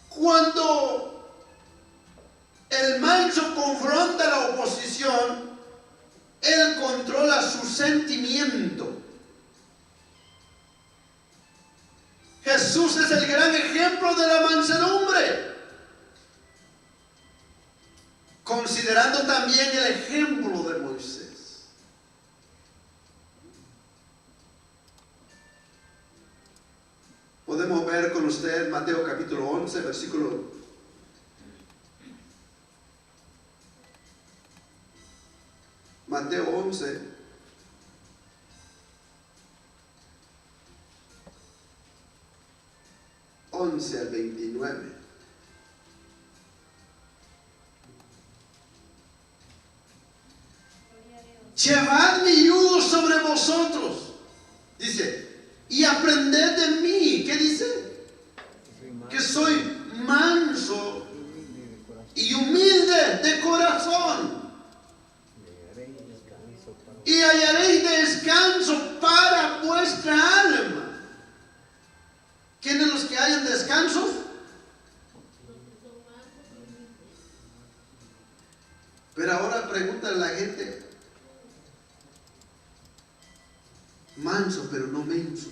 Cuando el manso confronta la oposición, él controla su sentimiento. Jesús es el gran ejemplo de la mansedumbre, considerando también el ejemplo de Moisés. Podemos ver con usted Mateo capítulo 11, versículo 11 al 29. Llevad mi yugo sobre vosotros, dice, y aprended de mí. ¿Qué dice? Que soy manso y humilde de corazón, y hallaréis descanso para vuestra alma. ¿Quiénes los que hayan descanso? Pero ahora pregúntale a la gente, manso pero no menso.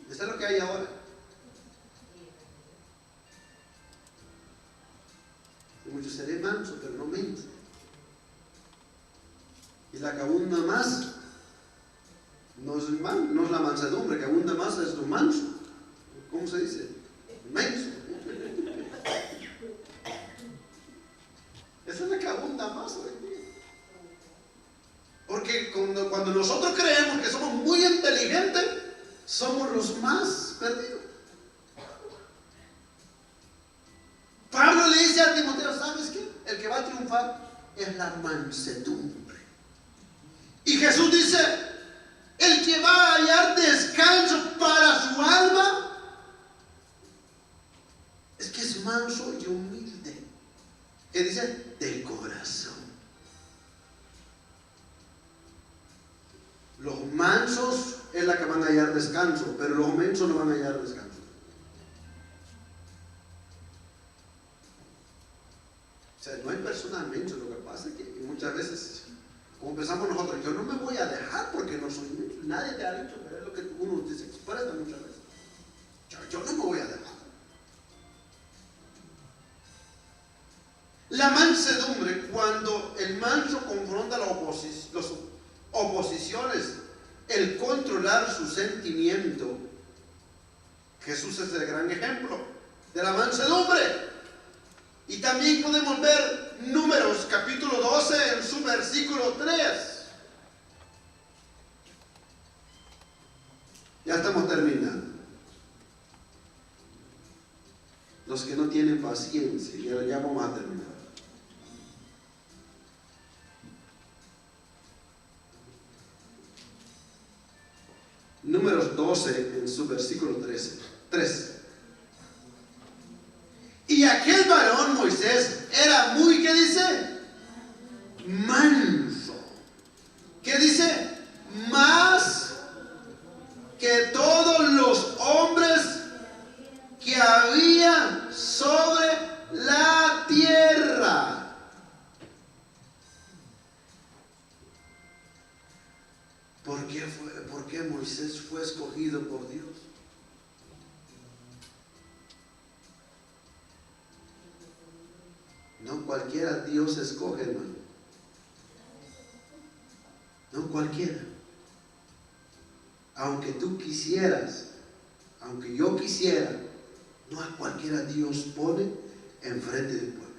¿Eso es lo que hay ahora? Muchos seré manso pero no menso. Y la que abunda más no es la mansedumbre, que abunda más es lo manso. ¿Cómo se dice? Menso. Esa es la que abunda más hoy en día. Porque cuando nosotros creemos que somos muy inteligentes, somos los más perdidos. Pablo le dice a Timoteo, ¿sabes qué? El que va a triunfar es la mansedumbre. Y Jesús dice, el que va a hallar descanso para su alma es que es manso y humilde. ¿Qué dice? De corazón. Los mansos es la que van a hallar descanso, pero los mensos no van a hallar descanso. O sea, no hay personas mensas. Lo que pasa es que muchas veces, como pensamos nosotros, yo no me voy a dejar porque no soy menso. Nadie te ha dicho, pero es lo que uno se expresa muchas veces. Yo no me voy a dejar. La mansedumbre, cuando el manso confronta las oposiciones, el controlar su sentimiento. Jesús es el gran ejemplo de la mansedumbre. Y también podemos ver Números capítulo 12 en su versículo 3. Ya estamos terminando. Los que no tienen paciencia, ya vamos a terminar. Números 12 en su versículo 3. Y aquel varón Moisés era muy, ¿qué dice? Manso. ¿Qué dice? Más que todos los hombres que había sobre la tierra. ¿Por qué Moisés fue escogido por Dios? No cualquiera Dios escoge, hermano. No cualquiera. Aunque tú quisieras, aunque yo quisiera, no a cualquiera Dios pone enfrente del pueblo.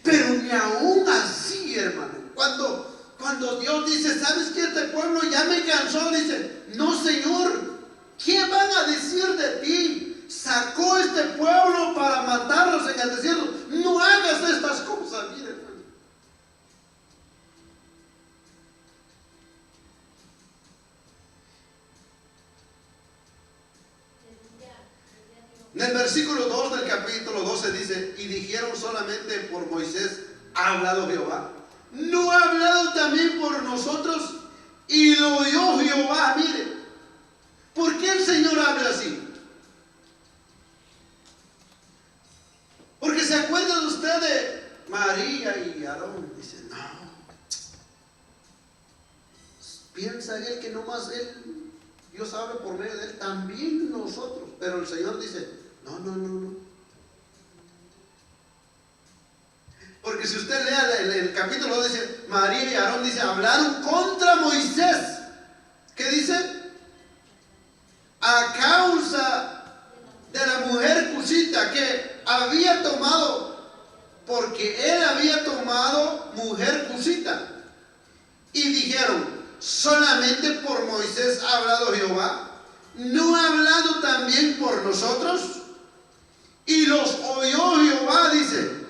Pero ni aún así, hermano, cuando Dios dice, ¿sabes qué? Este pueblo ya me cansó, dice, no, Señor, ¿qué van a decir de ti? Sacó este pueblo para matarlos en el desierto. No hagas estas cosas, mire, hermano. En el versículo 2 del capítulo 12 dice, y dijeron solamente por Moisés ha hablado Jehová. ¿No ha hablado también por nosotros? Y lo oyó Jehová. Mire, ¿por qué el Señor habla así? Porque se acuerda de usted de María y Aarón. Dice, no. Piensa él que nomás él, Dios habla por medio de él, también nosotros. Pero el Señor dice, no. Porque si usted lea el capítulo 2, dice, María y Aarón, dice, hablaron contra Moisés. ¿Qué dice? A causa de la mujer cusita que había tomado, porque él había tomado mujer cusita. Y dijeron, solamente por Moisés ha hablado Jehová, ¿no ha hablado también por nosotros? Y los oyó Jehová, dice.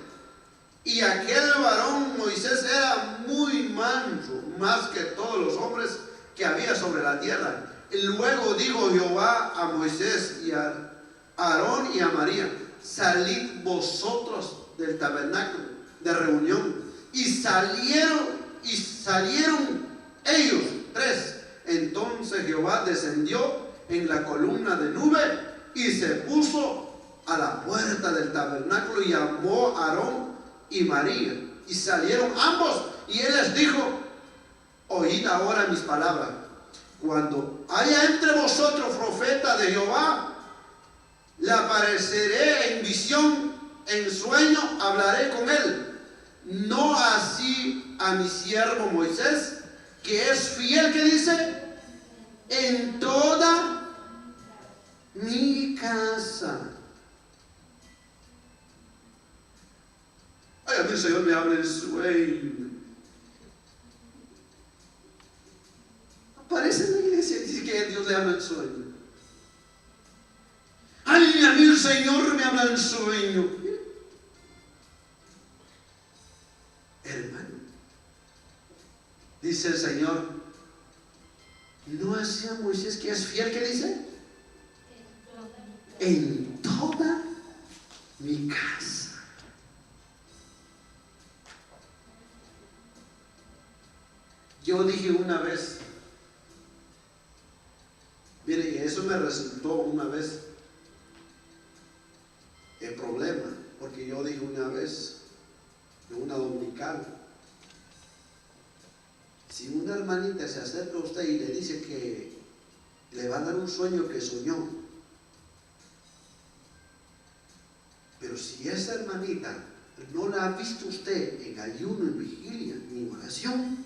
Y aquel varón Moisés era muy manso, más que todos los hombres que había sobre la tierra. Y luego dijo Jehová a Moisés y a Aarón y a María, salid vosotros del tabernáculo de reunión. Y salieron ellos tres. Entonces Jehová descendió en la columna de nube y se puso a la puerta del tabernáculo y llamó a Aarón y María, y salieron ambos, y él les dijo, oíd ahora mis palabras. Cuando haya entre vosotros profeta de Jehová, le apareceré en visión, en sueño hablaré con él. No así a mi siervo Moisés, que es fiel, que dice, en toda mi casa. Ay, a mí el Señor me habla en sueño. Aparece en la iglesia y dice que Dios le habla en sueño. Ay, a mí el Señor me habla en sueño. Hermano, dice el Señor, ¿no hacía Moisés que es fiel? ¿Qué dice? En toda mi casa. Yo dije una vez, mire, eso me resultó una vez el problema, porque yo dije una vez en una dominical, si una hermanita se acerca a usted y le dice que le va a dar un sueño que soñó, pero si esa hermanita no la ha visto usted en ayuno, en vigilia, ni en oración,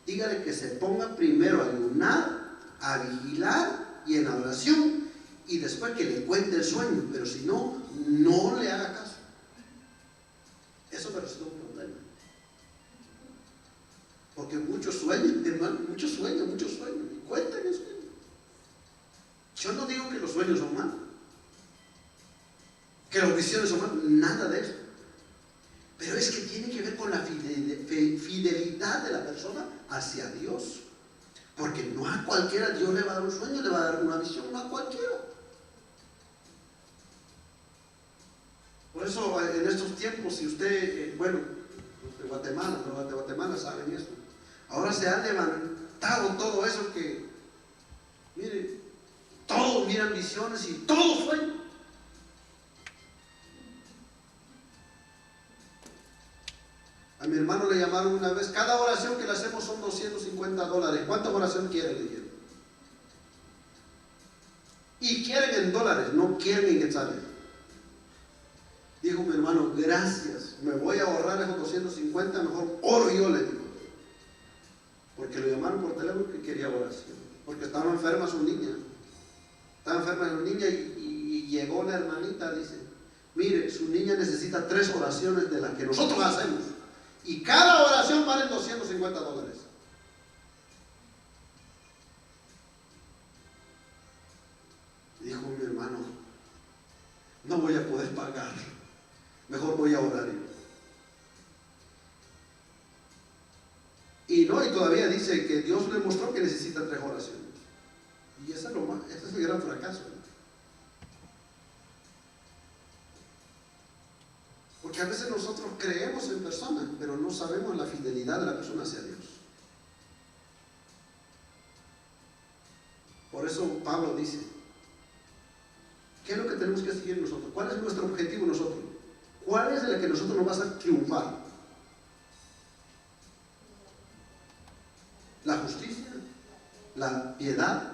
dígale que se ponga primero a ayunar, a vigilar y en oración, y después que le cuente el sueño. Pero si no, no le haga caso. Eso me resultó un problema, porque muchos sueñan, hermano, muchos sueñan y cuentan el sueño. Yo no digo que los sueños son malos, que las visiones son malas, nada de eso. Pero es que tiene que ver con la fidelidad de la persona hacia Dios. Porque no a cualquiera Dios le va a dar un sueño, le va a dar una visión, no a cualquiera. Por eso en estos tiempos, si usted, bueno, los de Guatemala saben esto. Ahora se han impactado todo eso que, mire, todos miran visiones y todos sueñan. A mi hermano le llamaron una vez, cada oración que le hacemos son $250. ¿Cuántas oraciones quiere? Le dijeron. Y quieren en dólares, no quieren en quetzales. Dijo mi hermano, gracias, me voy a ahorrar esos 250, mejor oro yo, le digo. Porque lo llamaron por teléfono que quería oración, porque estaba enferma su niña. Estaba enferma su niña y llegó la hermanita, dice, mire, su niña necesita 3 oraciones de las que nosotros hacemos. Y cada oración vale $250. Dijo mi hermano, no voy a poder pagar, mejor voy a orar yo. Y todavía dice que Dios le mostró que necesita 3 oraciones. Y ese es el gran fracaso, ¿no? Porque a veces nosotros creemos en personas, pero no sabemos la fidelidad de la persona hacia Dios. Por eso Pablo dice, ¿qué es lo que tenemos que seguir nosotros? ¿Cuál es nuestro objetivo nosotros? ¿Cuál es el que nosotros nos va a hacer triunfar? La justicia, la piedad,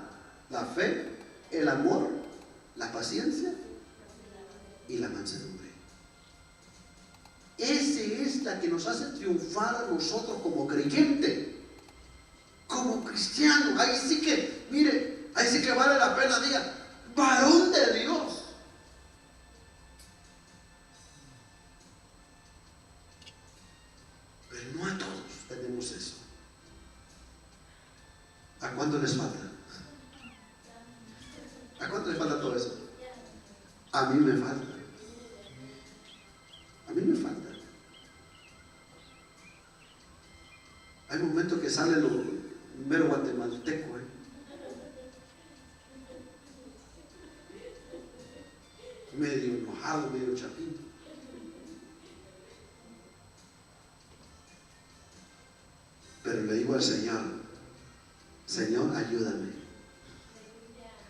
la fe, el amor, la paciencia y la mansedumbre. Esa es la que nos hace triunfar a nosotros como creyente, como cristiano. Ahí sí que, mire, ahí sí que vale la pena diga, varón de Dios. Pero no a todos tenemos eso. ¿A cuánto les falta? ¿A cuánto les falta todo eso? A mí me falta. A mí me falta. Hay momentos que sale lo mero guatemalteco, medio enojado, medio chapín. Pero le digo al Señor, Señor, ayúdame.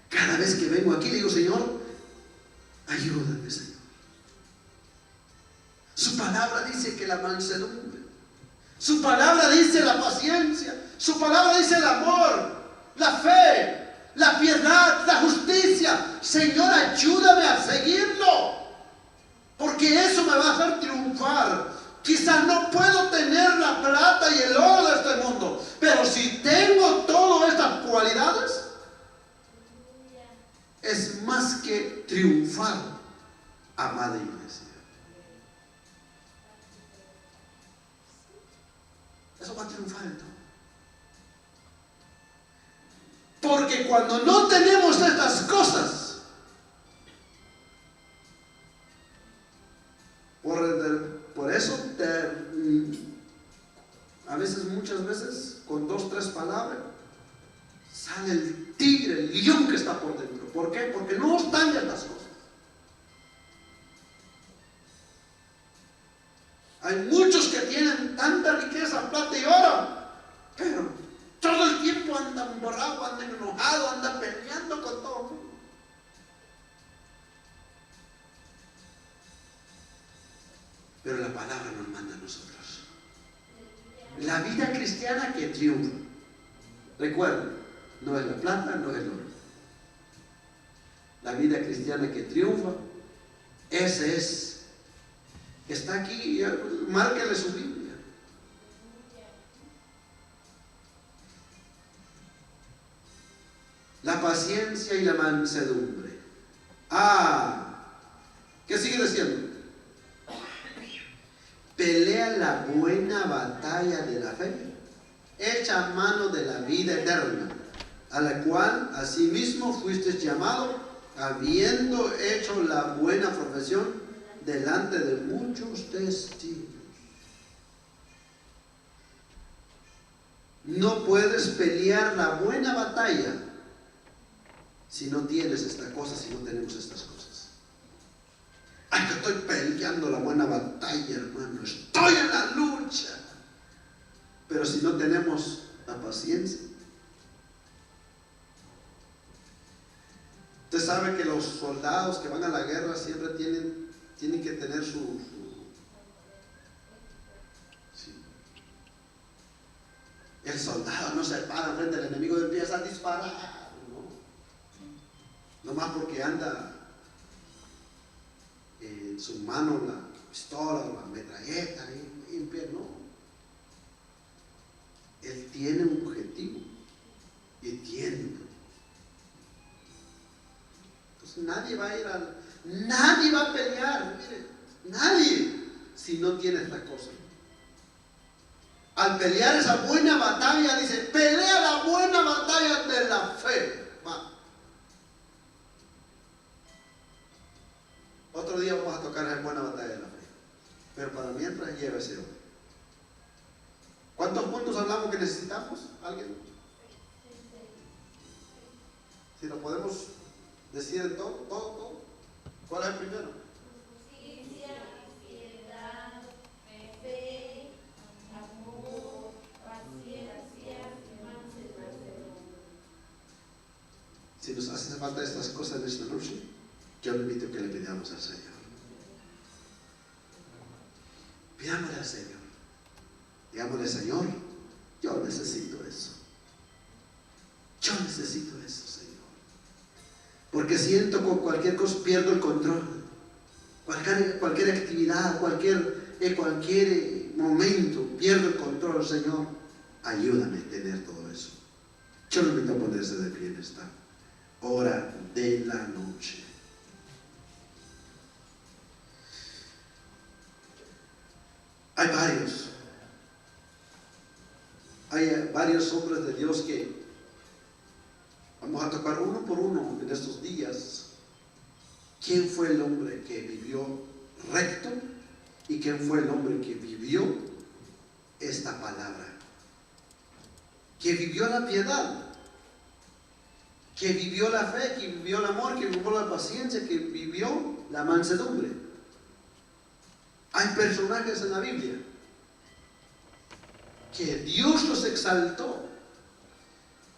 Cada vez que vengo aquí le digo, Señor, ayúdame, Señor. Su palabra dice que la mansedumbre, su palabra dice la paciencia, su palabra dice el amor, la fe, la piedad, la justicia. Señor, ayúdame a seguirlo, porque eso me va a hacer triunfar. Quizás no puedo tener la plata y el oro de este mundo, pero si tengo todas estas cualidades, es más que triunfar, amada iglesia. Eso va a triunfar en todo. Porque cuando no tenemos estas cosas, por eso a veces, muchas veces, con 2, 3 palabras, sale el tigre, el león que está por dentro. ¿Por qué? Porque no están en estas cosas. Hay muchos que tienen tanta riqueza, plata y oro, pero todo el tiempo andan borrados, andan enojados, andan peleando con todo el mundo. Pero la palabra nos manda a nosotros. La vida cristiana que triunfa. Recuerden, no es la plata, no es el oro. La vida cristiana que triunfa, ese es. Está aquí, márquele su Biblia. La paciencia y la mansedumbre. ¿Qué sigue diciendo? Pelea la buena batalla de la fe, echa mano de la vida eterna, a la cual asimismo fuiste llamado, habiendo hecho la buena profesión delante de muchos testigos. No puedes pelear la buena batalla si no tienes estas cosas, si no tenemos estas cosas. Ay, que estoy peleando la buena batalla, hermano, estoy en la lucha. Pero si no tenemos la paciencia, sabe que los soldados que van a la guerra siempre tienen que tener sí. El soldado no se para frente al enemigo y empieza a disparar, ¿no? Nomás porque anda en su mano la pistola o la metralleta y en pie, no. Él tiene un objetivo y tiene un propósito. Entonces nadie va a pelear, mire, nadie, si no tiene esta cosa. Al pelear esa buena batalla, dice, pelea la buena batalla de la fe. Va. Otro día vamos a tocar la buena batalla de la fe. Pero para mientras, llévese hoy. ¿Cuántos puntos hablamos que necesitamos? ¿Alguien? Si lo podemos decir en todo. ¿Cuál es el primero? Justicia, piedad, fe, amor, paciencia y mansedumbre. Si nos hacen falta estas cosas en esta noche, yo le invito a que le pidamos al Señor. Pidámosle al Señor. Digámosle, Señor, yo necesito eso. Yo necesito eso, Señor. Porque siento con cualquier cosa pierdo el control. Cualquier actividad, cualquier momento pierdo el control, Señor. Ayúdame a tener todo eso. Yo le invito a ponerse de pie en esta hora de la noche. Hay varios hombres de Dios que vamos a tocar uno por uno en estos días. ¿Quién fue el hombre que vivió recto? ¿Y quién fue el hombre que vivió esta palabra? Que vivió la piedad, que vivió la fe, que vivió el amor, que vivió la paciencia, que vivió la mansedumbre. Hay personajes en la Biblia que Dios los exaltó,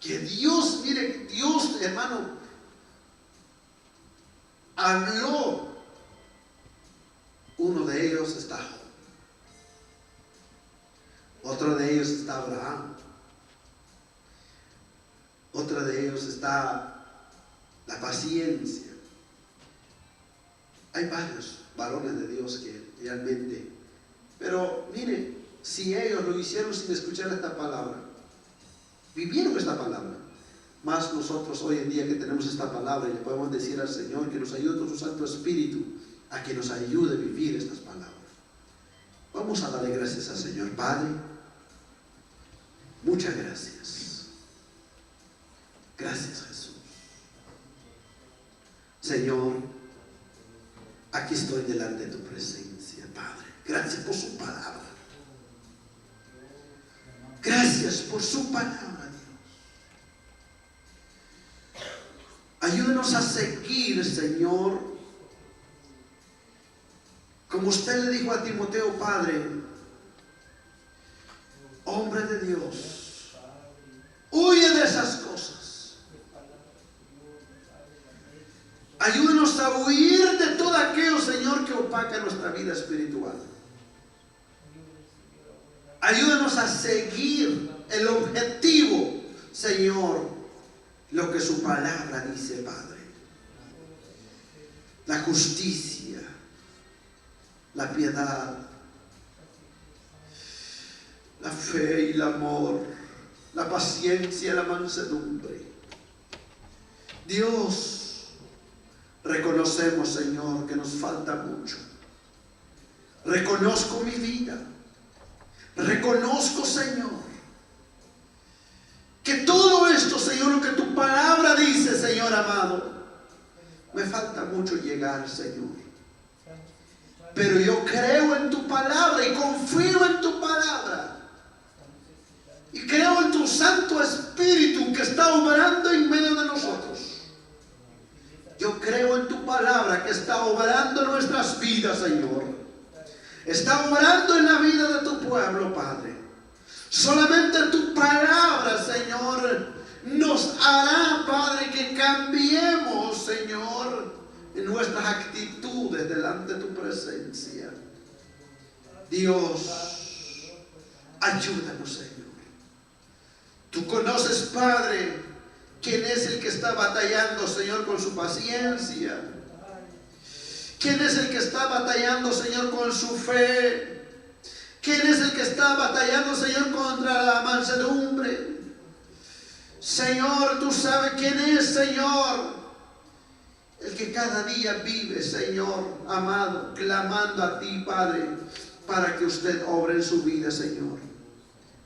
que Dios, mire, Dios, hermano, habló. Uno de ellos está Job, otro de ellos está Abraham, otro de ellos está la paciencia. Hay varios varones de Dios que realmente, pero mire, si ellos lo hicieron sin escuchar esta palabra, vivieron esta palabra, más nosotros hoy en día que tenemos esta palabra y le podemos decir al Señor que nos ayude con su Santo Espíritu a que nos ayude a vivir estas palabras. Vamos a darle gracias al Señor. Padre, muchas gracias. Gracias, Jesús. Señor, aquí estoy delante de tu presencia, Padre. Gracias por su palabra. Gracias por su palabra, Dios. Ayúdenos a seguir, Señor, como usted le dijo a Timoteo, Padre, hombre de Dios, huye de esas cosas. Ayúdenos a huir de todo aquello, Señor, que opaca nuestra vida espiritual. Ayúdanos a seguir el objetivo, Señor, lo que su palabra dice, Padre. La justicia, la piedad, la fe y el amor, la paciencia y la mansedumbre. Dios, reconocemos, Señor, que nos falta mucho. Reconozco mi vida. Reconozco, Señor, que todo esto, Señor, lo que tu palabra dice, Señor amado, me falta mucho llegar, Señor. Pero yo creo en tu palabra y confío en tu palabra. Y creo en tu Santo Espíritu que está obrando en medio de nosotros. Yo creo en tu palabra que está obrando en nuestras vidas, Señor. Está obrando en la vida de tu pueblo, Padre. Solamente tu palabra, Señor, nos hará, Padre, que cambiemos, Señor, en nuestras actitudes delante de tu presencia. Dios, ayúdanos, Señor. Tú conoces, Padre, quién es el que está batallando, Señor, con su paciencia. ¿Quién es el que está batallando, Señor, con su fe? ¿Quién es el que está batallando, Señor, contra la mansedumbre? Señor, tú sabes quién es, Señor. El que cada día vive, Señor, amado, clamando a ti, Padre, para que usted obre en su vida, Señor.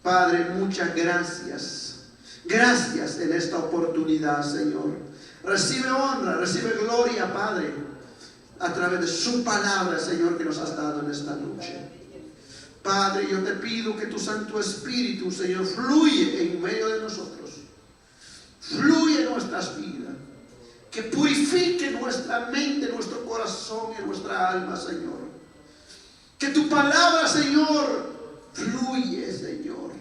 Padre, muchas gracias. Gracias en esta oportunidad, Señor. Recibe honra, recibe gloria, Padre, a través de su palabra, Señor, que nos has dado en esta noche. Padre, yo te pido que tu Santo Espíritu, Señor, fluye en medio de nosotros. Fluye en nuestras vidas. Que purifique nuestra mente, nuestro corazón y nuestra alma, Señor. Que tu palabra, Señor, fluye, Señor,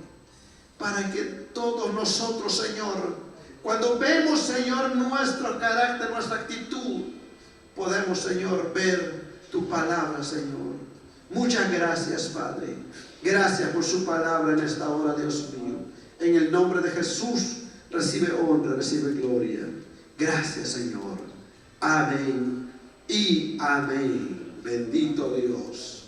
para que todos nosotros, Señor, cuando vemos, Señor, nuestro carácter, nuestra actitud, podemos, Señor, ver tu palabra, Señor. Muchas gracias, Padre. Gracias por su palabra en esta hora, Dios mío. En el nombre de Jesús, recibe honra, recibe gloria. Gracias, Señor. Amén y amén. Bendito Dios.